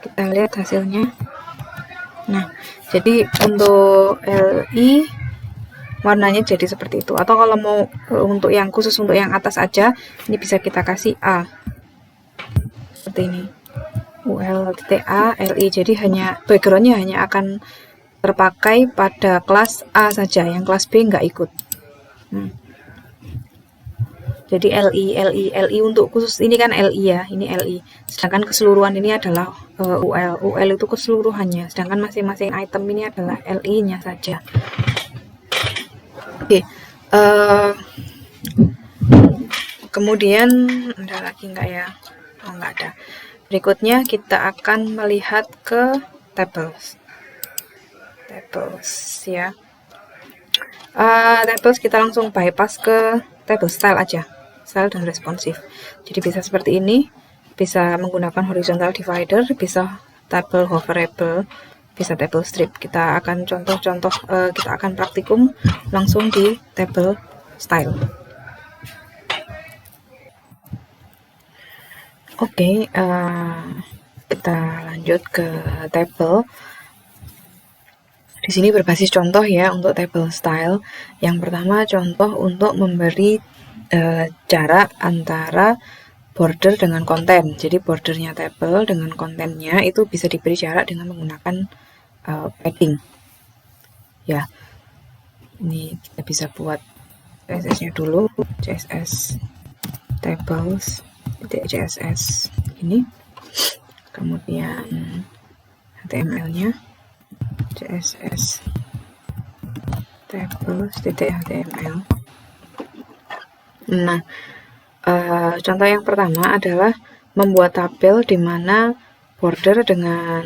kita lihat hasilnya. Nah, jadi untuk LI warnanya jadi seperti itu. Atau kalau mau untuk yang khusus untuk yang atas aja, ini bisa kita kasih A seperti ini, ULTA LI. Jadi hanya backgroundnya hanya akan terpakai pada kelas A saja, yang kelas B nggak ikut. Jadi LI untuk khusus ini kan LI ya, ini LI. Sedangkan keseluruhan ini adalah UL. UL itu keseluruhannya, sedangkan masing-masing item ini adalah LI-nya saja. Oke, kemudian ada lagi nggak ya? Oh, nggak ada. Berikutnya kita akan melihat ke tables ya. Tables kita langsung bypass ke table style aja, style dan responsif. Jadi bisa seperti ini, bisa menggunakan horizontal divider, bisa table hoverable, bisa table strip. Kita akan contoh-contoh, kita akan praktikum langsung di table style. Oke, kita lanjut ke table. Di sini berbasis contoh ya untuk table style. Yang pertama contoh untuk memberi jarak antara border dengan konten. Jadi bordernya table dengan kontennya itu bisa diberi jarak dengan menggunakan padding. Ya, ini kita bisa buat CSS-nya dulu, CSS tables.css ini, kemudian HTML-nya CSS tables.html. Nah, contoh yang pertama adalah membuat tabel di mana border dengan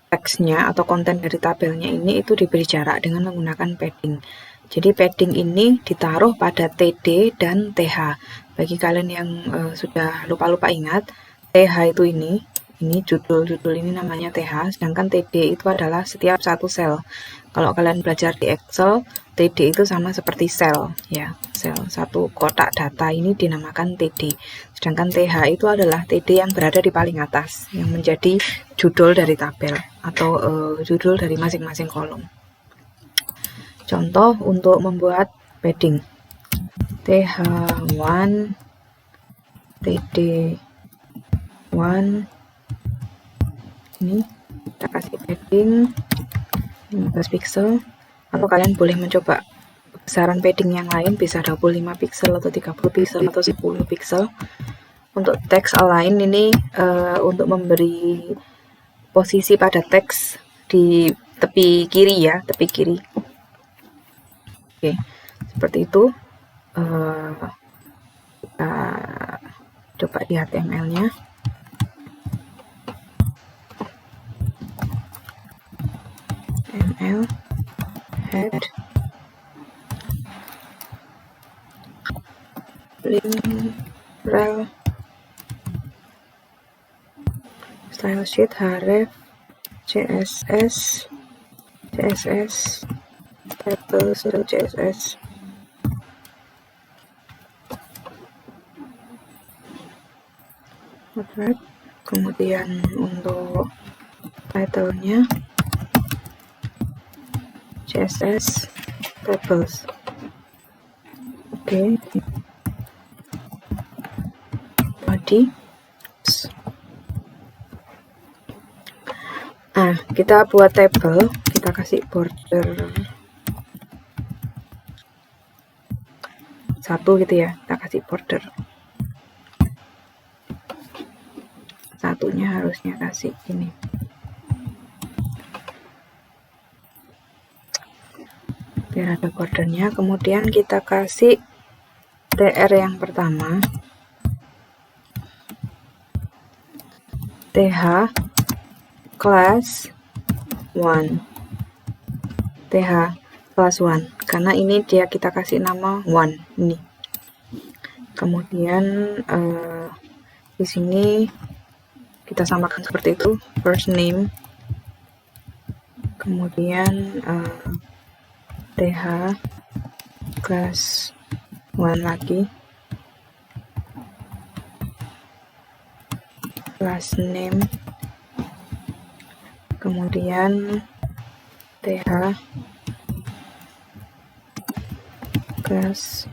teksnya atau konten dari tabelnya ini itu diberi jarak dengan menggunakan padding. Jadi padding ini ditaruh pada TD dan TH. Bagi kalian yang sudah lupa-lupa ingat, TH itu ini judul ini namanya TH, sedangkan TD itu adalah setiap satu sel. Kalau kalian belajar di Excel, TD itu sama seperti sel ya, sel satu kotak data ini dinamakan TD. Sedangkan TH itu adalah TD yang berada di paling atas, yang menjadi judul dari tabel atau judul dari masing-masing kolom. Contoh untuk membuat padding, TH1, TD1, ini kita kasih padding 15 pixel, atau kalian boleh mencoba besaran padding yang lain, bisa 25 pixel atau 30 pixel atau 10 pixel. Untuk teks align ini untuk memberi posisi pada teks di tepi kiri ya, tepi kiri. Oke, seperti itu. Kita coba di HTML-nya. HTML head link rel style sheet href css tables.css. Alright. Kemudian untuk title-nya CSS tables. Oke. Body. Nah, kita buat table, kita kasih border 1 gitu ya, kita kasih border 1-nya harusnya kasih ini. Biar ada bordernya, kemudian kita kasih tr yang pertama, th class 1, th class 1, karena ini dia kita kasih nama 1 ini. Kemudian di sini kita samakan seperti itu, first name, kemudian th class 1 lagi, class name, kemudian th class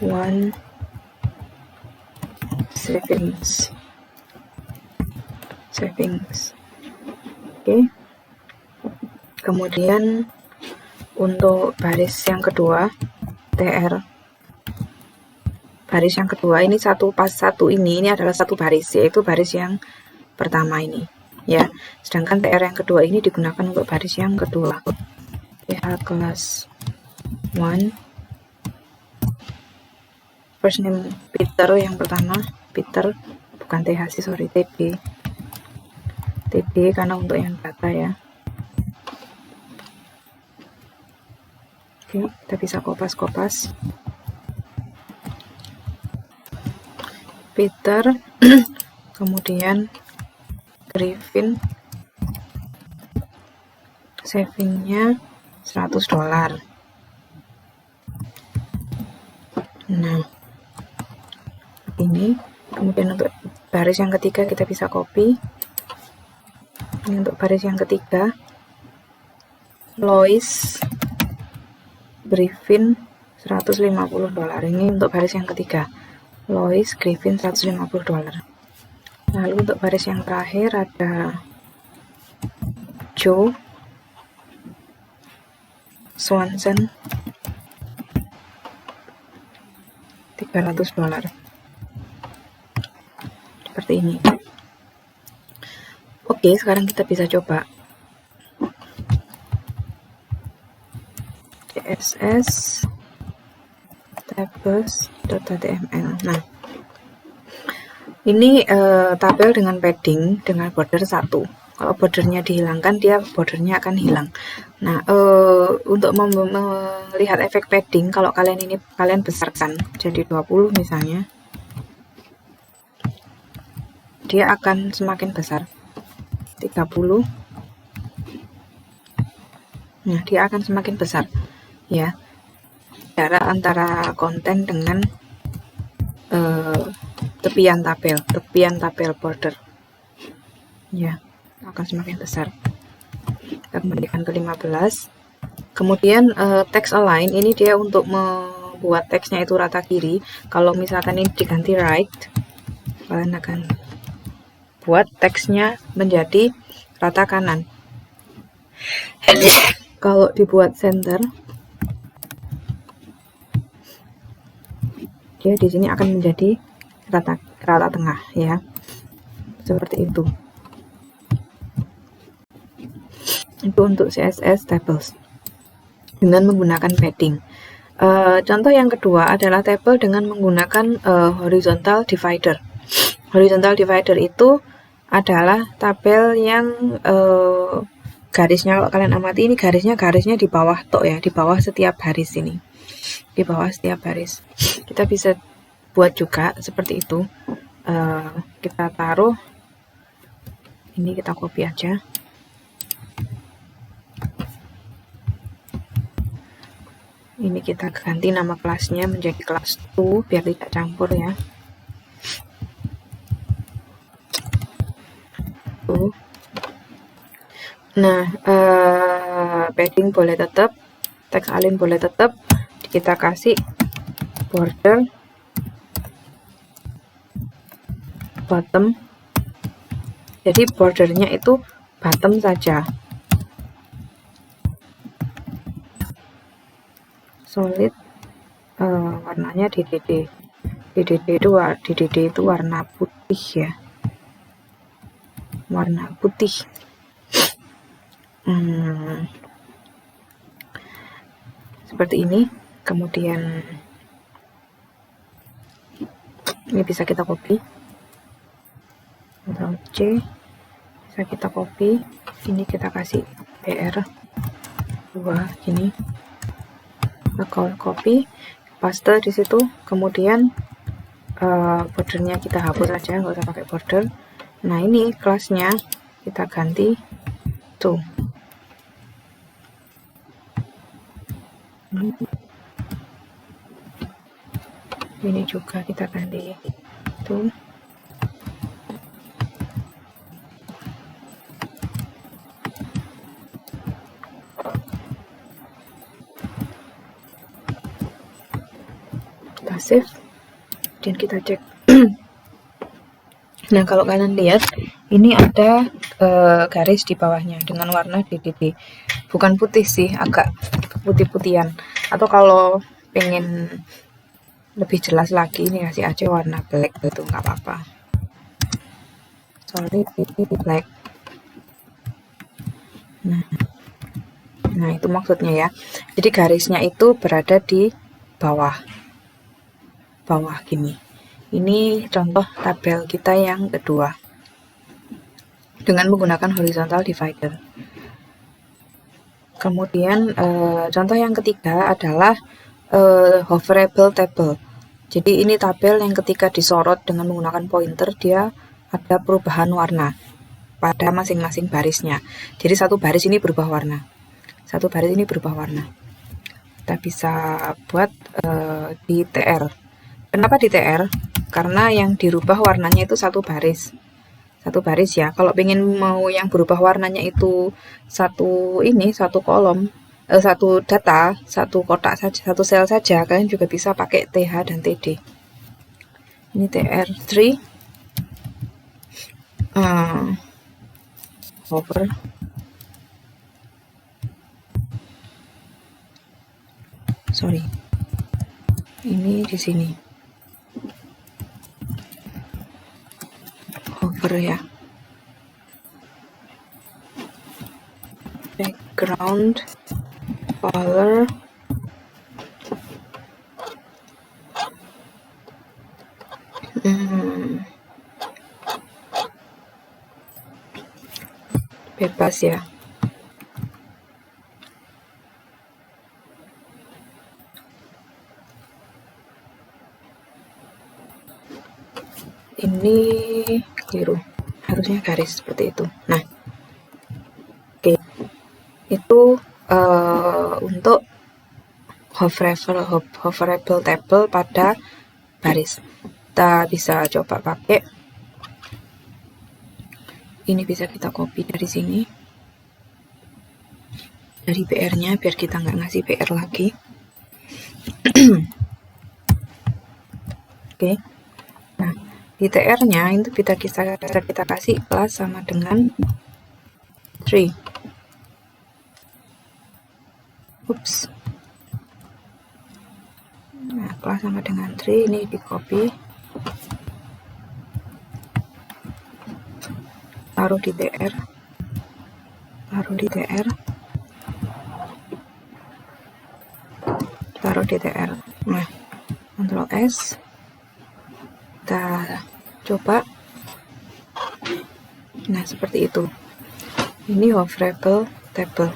1 savings. Oke. Kemudian untuk baris yang kedua, tr baris yang kedua ini satu pas satu ini adalah satu baris, yaitu baris yang pertama ini ya. Sedangkan tr yang kedua ini digunakan untuk baris yang kedua. th class 1 first name Peter yang pertama, Peter, bukan th sih, sorry, tb karena untuk yang data ya. Oke, kita bisa kopas Peter kemudian Griffin, savingnya $100. Nah, ini kemudian untuk baris yang ketiga kita bisa copy. Ini untuk baris yang ketiga, Lois Griffin $150. Ini untuk baris yang ketiga, Lois Griffin $150. Lalu untuk baris yang terakhir ada Joe Swanson $300. Seperti ini. Oke, sekarang kita bisa coba css tables.html. Nah, ini tabel dengan padding dengan border 1. Kalau bordernya dihilangkan, dia bordernya akan hilang. Nah, untuk melihat efek padding, kalau kalian besarkan jadi 20 misalnya, dia akan semakin besar. 30. Nah, dia akan semakin besar ya, jarak antara konten dengan tepian tabel border ya, akan semakin besar. Kita kembalikan ke 15. Kemudian text align ini dia untuk membuat teksnya itu rata kiri. Kalau misalkan ini diganti right, kalian akan buat teksnya menjadi rata kanan. Kalau dibuat center, dia di sini akan menjadi rata tengah ya, seperti itu. Itu untuk CSS tables. dengan menggunakan padding. Contoh yang kedua adalah tabel dengan menggunakan horizontal divider. Horizontal divider itu adalah tabel yang garisnya, kalau kalian amati ini garisnya di bawah tok ya, di bawah setiap baris ini, di bawah setiap baris. Kita bisa buat juga seperti itu. Kita taruh ini, kita copy aja. Ini kita ganti nama kelasnya menjadi kelas 2 biar tidak campur ya. Nah, padding boleh tetap, teks align boleh tetap, kita kasih border bottom. Jadi bordernya itu bottom saja. Solid, warnanya DDD. DDD itu warna putih ya, warna putih. Seperti ini. Kemudian ini bisa kita copy, Ctrl C, bisa kita copy. Ini kita kasih PR 2 gini, copy, paste di situ. Kemudian bordernya kita hapus aja, nggak usah pakai border. Nah, ini kelasnya kita ganti tuh. Ini juga kita ganti tuh. Kita save dan kita cek. Nah, kalau kalian lihat ini ada garis di bawahnya dengan warna DDD, bukan putih sih, agak putih-putihan. Atau kalau pengen lebih jelas lagi, ini kasih aja warna black gitu, nggak apa-apa. Solid black. Nah, itu maksudnya ya. Jadi garisnya itu berada di bawah gini. Ini contoh tabel kita yang kedua dengan menggunakan horizontal divider. Kemudian contoh yang ketiga adalah hoverable table. Jadi ini tabel yang ketika disorot dengan menggunakan pointer, dia ada perubahan warna pada masing-masing barisnya. Jadi satu baris ini berubah warna, satu baris ini berubah warna. Kita bisa buat di TR. Kenapa di TR? Karena yang dirubah warnanya itu satu baris ya. Kalau pengen mau yang berubah warnanya itu satu kolom, satu data, satu kotak saja, satu sel saja, kalian juga bisa pakai TH dan TD. Ini TR3, hover, ini di sini hover ya. Background color bebas ya. Ini keliru, harusnya garis seperti itu. Nah, oke. Itu untuk hoverable table pada baris. Kita bisa coba pakai ini, bisa kita copy dari sini, dari PR-nya, biar kita nggak ngasih PR lagi. Oke. Nah, di TR-nya itu kita kasih kelas sama dengan 3. Ups. Nah, kelas sama dengan 3 ini di copy, taruh di TR, taruh di TR. Nah, Ctrl S, kita coba. Nah, seperti itu. Ini hoverable table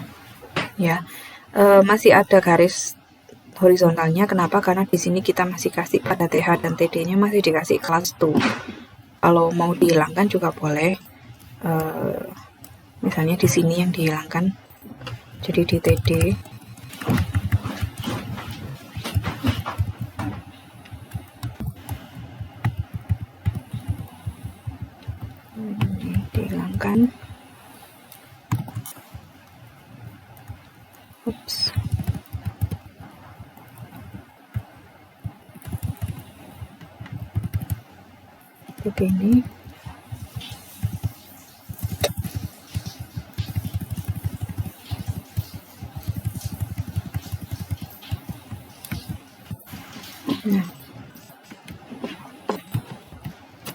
ya. Masih ada garis horizontalnya. Kenapa? Karena di sini kita masih kasih pada TH dan TD-nya masih dikasih class 2. Kalau mau dihilangkan juga boleh. Misalnya di sini yang dihilangkan. Jadi di TD. Dihilangkan. Ups. Begini. Nah,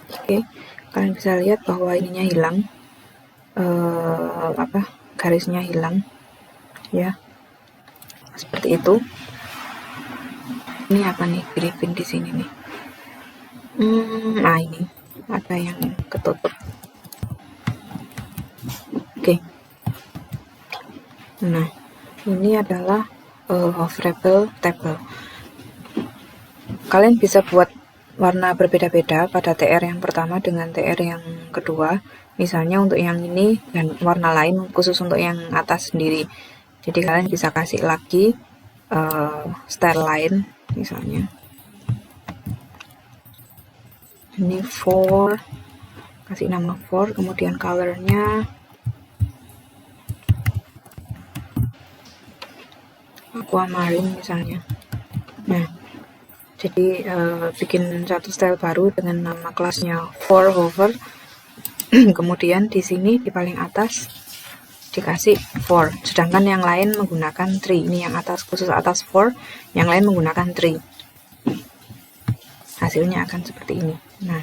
oke, kalian bisa lihat bahwa ininya hilang, garisnya hilang, ya, seperti itu. Ini apa nih, gripin di sini nih. Nah ini ada yang ketutup. Oke. Nah, ini adalah hoverable table. Kalian bisa buat warna berbeda-beda pada TR yang pertama dengan TR yang kedua. Misalnya untuk yang ini dan warna lain khusus untuk yang atas sendiri. Jadi kalian bisa kasih lagi style lain, misalnya ini 4, kasih nama 4, kemudian colornya aquamarine misalnya. Nah, jadi bikin satu style baru dengan nama kelasnya 4 hover. Kemudian di sini di paling atas dikasih 4, sedangkan yang lain menggunakan 3. Ini yang atas, khusus atas 4, yang lain menggunakan 3. Hasilnya akan seperti ini. Nah,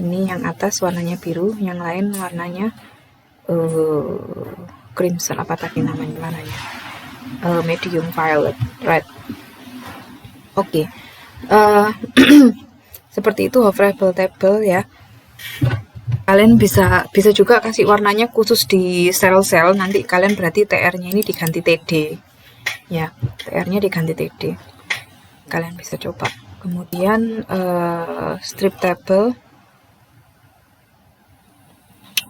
ini yang atas warnanya biru, yang lain warnanya crimson, apa tadi namanya warnanya, medium violet, red. Oke. Seperti itu hoverable table ya. Kalian bisa juga kasih warnanya khusus di sel-sel. Nanti kalian berarti TR-nya ini diganti TD. Ya, TR-nya diganti TD. Kalian bisa coba. Kemudian strip table.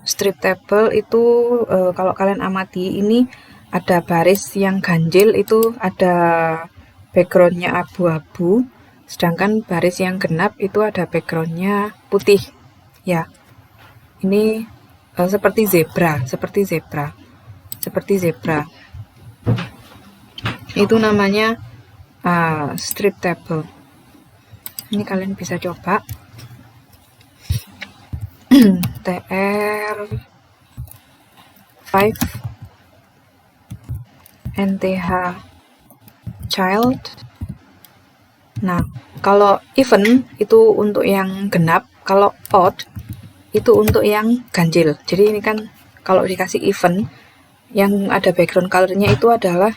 Strip table itu kalau kalian amati ini ada baris yang ganjil, itu ada backgroundnya abu-abu. Sedangkan baris yang genap itu ada backgroundnya putih. Ya. Ini seperti zebra. Itu namanya strip table. Ini kalian bisa coba. TR 5 NTH child. Nah, kalau even itu untuk yang genap, kalau odd itu untuk yang ganjil. Jadi ini kan kalau dikasih even, yang ada background colornya itu adalah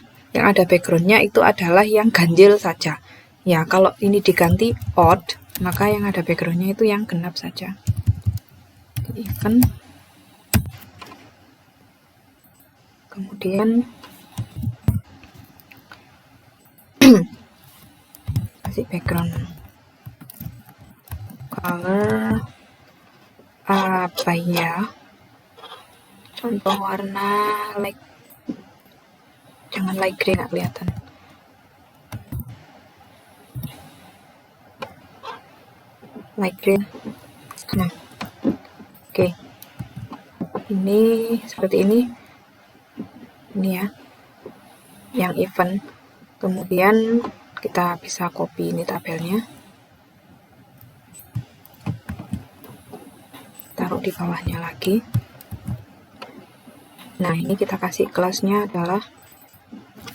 yang ganjil saja. Ya, kalau ini diganti odd, maka yang ada backgroundnya itu yang genap saja. Even. Kemudian kasih background color apa ya, contoh warna jangan light gray, nggak kelihatan. Light green. Nah, oke. Ini seperti ini ya, yang even. Kemudian kita bisa copy ini tabelnya, taruh di bawahnya lagi. Nah, ini kita kasih kelasnya adalah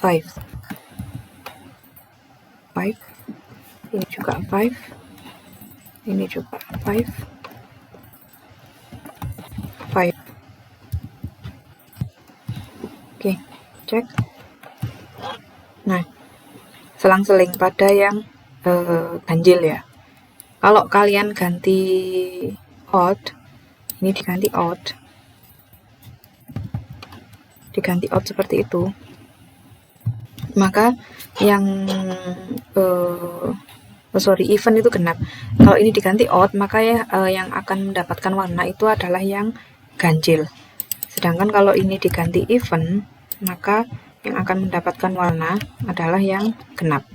5. Ini juga 5. Ini juga 5. Oke, cek. Nah, selang-seling pada yang ganjil ya. Kalau kalian ganti odd, ini diganti odd seperti itu, maka yang even itu genap. Kalau ini diganti odd, maka ya yang akan mendapatkan warna itu adalah yang ganjil. Sedangkan kalau ini diganti even, maka yang akan mendapatkan warna adalah yang genap.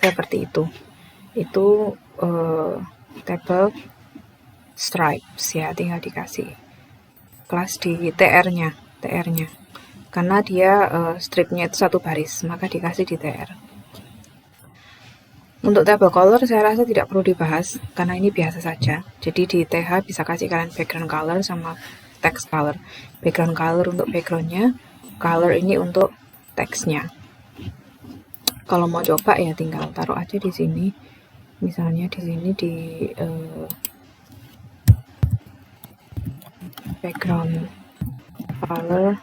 Seperti itu. Itu table stripes ya, tinggal dikasih kelas di TR-nya. Karena dia stripnya itu satu baris, maka dikasih di TR. Untuk table color saya rasa tidak perlu dibahas karena ini biasa saja. Jadi di TH bisa kasih kalian background color sama text color. Background color untuk backgroundnya, color ini untuk teksnya. Kalau mau coba ya tinggal taruh aja di sini. Misalnya di sini di background color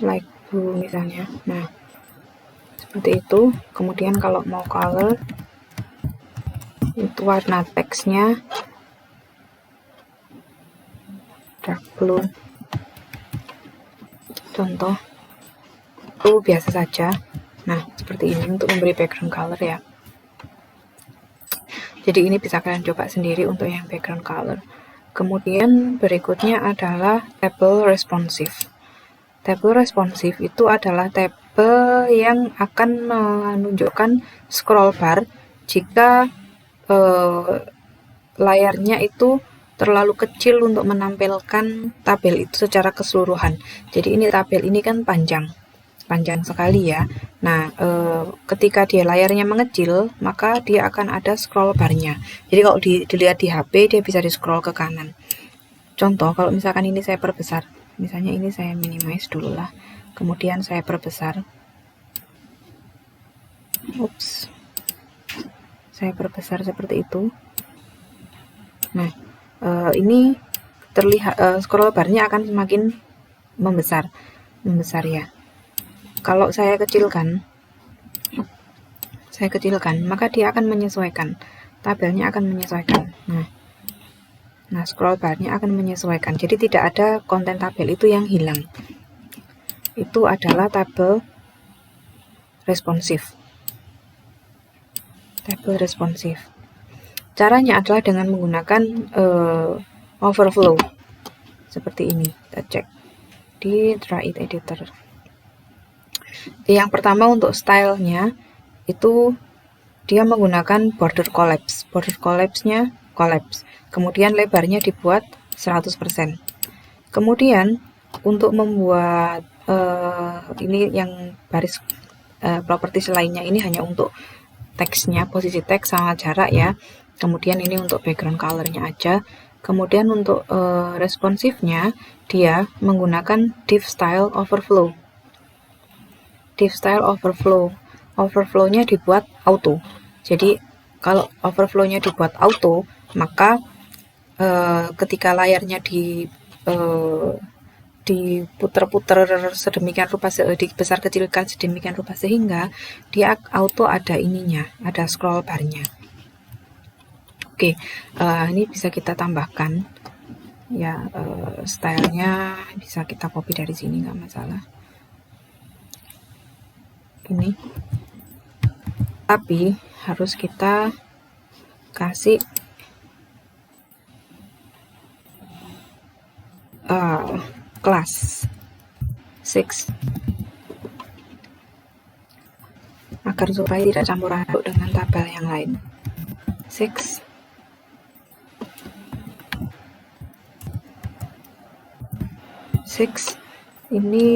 like blue misalnya. Nah, seperti itu. Kemudian kalau mau color itu warna teksnya dark blue. Contoh itu biasa saja. Nah, seperti ini untuk memberi background color ya. Jadi ini bisa kalian coba sendiri untuk yang background color. Kemudian berikutnya adalah table responsive. Table responsive itu adalah tabel yang akan menunjukkan scroll bar jika layarnya itu terlalu kecil untuk menampilkan tabel itu secara keseluruhan. Jadi ini tabel ini kan panjang sekali ya. Nah, ketika dia layarnya mengecil, maka dia akan ada scroll barnya. Jadi kalau dilihat di HP, dia bisa di scroll ke kanan. Contoh, kalau misalkan ini saya perbesar, misalnya ini saya minimize dulu lah, kemudian saya perbesar. Saya perbesar seperti itu. Nah, ini terlihat scroll barnya akan semakin membesar ya. Kalau saya kecilkan, maka dia akan menyesuaikan, tabelnya akan menyesuaikan. Nah, scroll barnya akan menyesuaikan. Jadi tidak ada konten tabel itu yang hilang. Itu adalah tabel responsif. Caranya adalah dengan menggunakan overflow seperti ini. Kita cek di Drawit Editor. Yang pertama untuk stylenya itu dia menggunakan border collapse. Border collapse-nya collapse. Kemudian lebarnya dibuat 100%. Kemudian untuk membuat ini yang baris properties lainnya ini hanya untuk teksnya, posisi teks sama jarak ya. Kemudian ini untuk background color-nya aja. Kemudian untuk responsifnya dia menggunakan div style overflow. Overflow-nya dibuat auto. Jadi kalau overflow-nya dibuat auto, maka ketika layarnya diputer-puter sedemikian rupa, dibesar kecilkan sedemikian rupa sehingga dia auto ada ininya, ada scroll barnya. Oke, ini bisa kita tambahkan ya, stylenya bisa kita copy dari sini, nggak masalah. Ini, tapi harus kita kasih kelas 6 agar supaya tidak campur aduk dengan tabel yang lain. 6 ini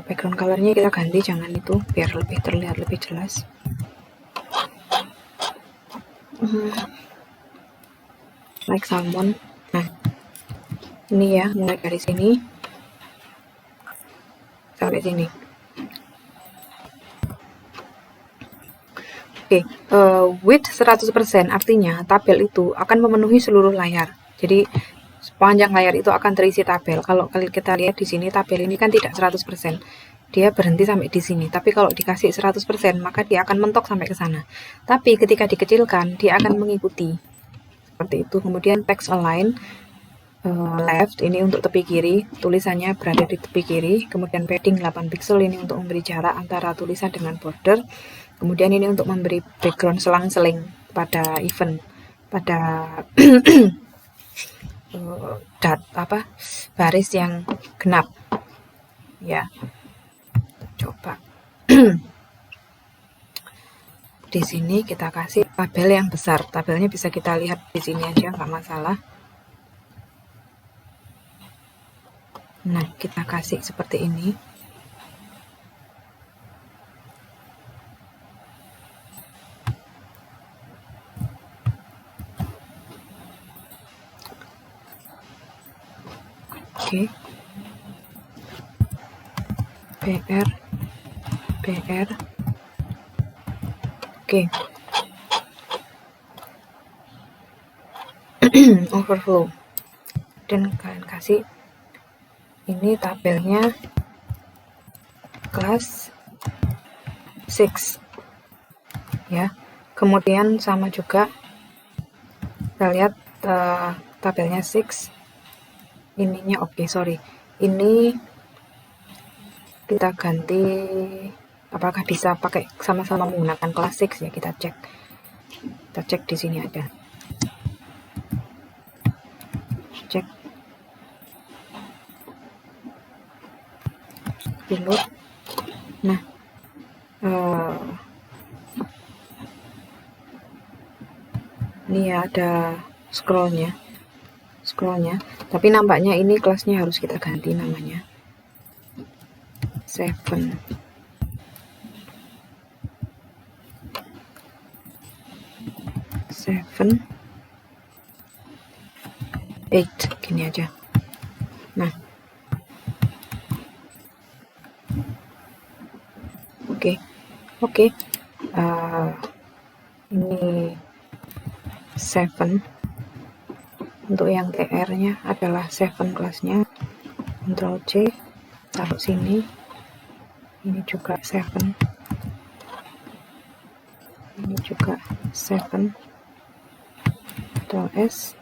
background colornya kita ganti, jangan itu, biar lebih terlihat lebih jelas. Like salmon. Nah, ini ya, mulai dari sini sampai sini. Oke, width 100% artinya tabel itu akan memenuhi seluruh layar. Jadi sepanjang layar itu akan terisi tabel. Kalau kita lihat di sini tabel ini kan tidak 100%. Dia berhenti sampai di sini. Tapi kalau dikasih 100%, maka dia akan mentok sampai ke sana. Tapi ketika dikecilkan, dia akan mengikuti. Seperti itu. Kemudian text align left ini untuk tepi kiri, tulisannya berada di tepi kiri. Kemudian padding 8 pixel ini untuk memberi jarak antara tulisan dengan border. Kemudian ini untuk memberi background selang-seling pada event, pada baris yang genap. Ya, coba. Di sini kita kasih tabel yang besar. Tabelnya bisa kita lihat di sini aja, nggak masalah. Nah, kita kasih seperti ini. Oke. PR. Oke. Overflow. Dan kalian kasih ini tabelnya kelas 6 ya. Kemudian sama juga kita lihat tabelnya 6 ininya. Oke, sorry, ini kita ganti apakah bisa pakai sama-sama menggunakan kelas 6 ya. Kita cek di sini aja, cek reload. Nah, ini ya ada scrollnya, tapi nampaknya ini kelasnya harus kita ganti namanya 7. Gini aja. Nah, oke. Ini 7. Untuk yang TR-nya adalah 7 kelasnya. Ctrl C, taruh sini. Ini juga 7. Ini juga 7. Ctrl S.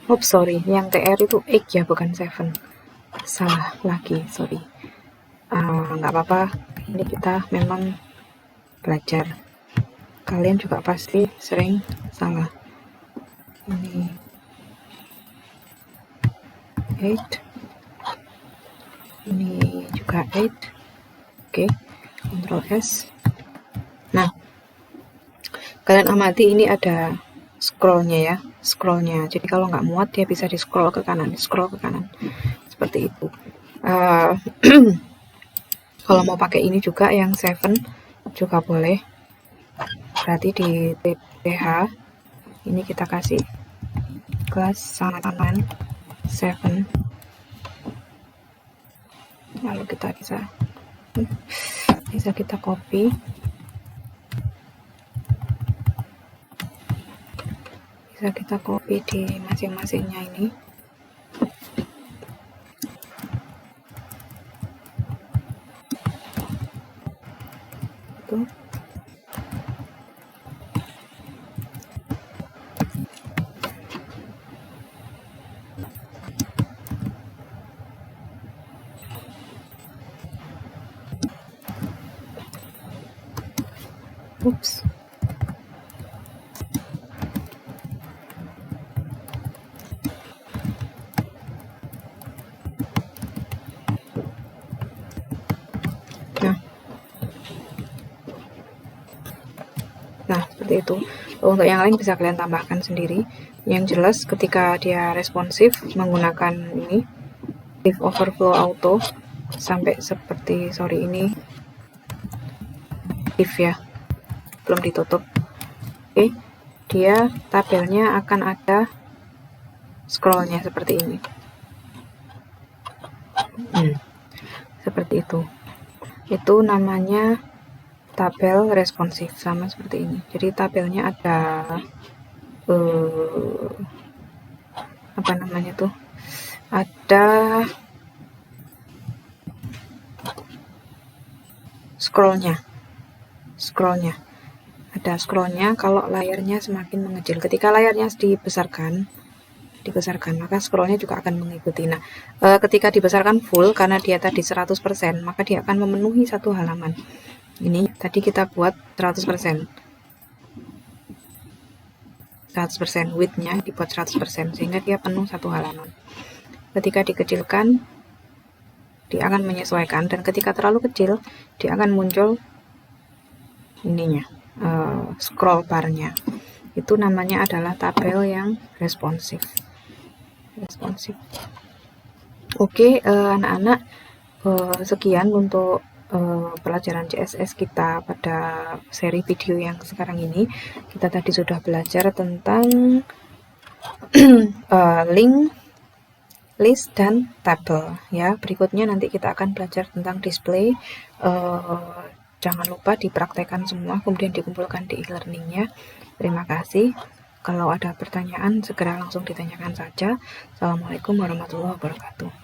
Oops, sorry, yang TR itu 8 ya, bukan 7. Salah lagi, sorry. Nggak apa-apa, ini kita memang belajar. Kalian juga pasti sering salah. Ini 8. Ini juga 8. Oke, Ctrl S. Nah, kalian amati ini ada scrollnya ya, jadi kalau nggak muat dia bisa di scroll ke kanan, seperti itu. Kalau mau pakai ini juga yang 7 juga boleh. Berarti di TPH ini kita kasih kelas sangat aman 7, lalu kita bisa kita copy, di masing-masingnya ini. Itu. Oops. Nah, seperti itu. Untuk yang lain bisa kalian tambahkan sendiri. Yang jelas ketika dia responsif menggunakan ini if overflow auto sampai seperti ini if ya, belum ditutup. Oke, dia tabelnya akan ada scrollnya seperti ini. Seperti itu. Itu namanya tabel responsif, sama seperti ini. Jadi tabelnya ada apa namanya tuh, ada scrollnya ada scrollnya. Kalau layarnya semakin mengecil, ketika layarnya dibesarkan maka scrollnya juga akan mengikuti. Nah, ketika dibesarkan full, karena dia tadi 100%, maka dia akan memenuhi satu halaman. Ini tadi kita buat 100%, width-nya dibuat 100%, sehingga dia penuh satu halaman. Ketika dikecilkan, dia akan menyesuaikan, dan ketika terlalu kecil, dia akan muncul ininya, scroll bar-nya. Itu namanya adalah tabel yang responsif. Oke, anak-anak, sekian untuk pelajaran CSS kita pada seri video yang sekarang ini. Kita tadi sudah belajar tentang link, list, dan tabel ya. Berikutnya nanti kita akan belajar tentang display. Jangan lupa dipraktekkan semua, kemudian dikumpulkan di e-learningnya. Terima kasih. Kalau ada pertanyaan, segera langsung ditanyakan saja. Assalamualaikum warahmatullahi wabarakatuh.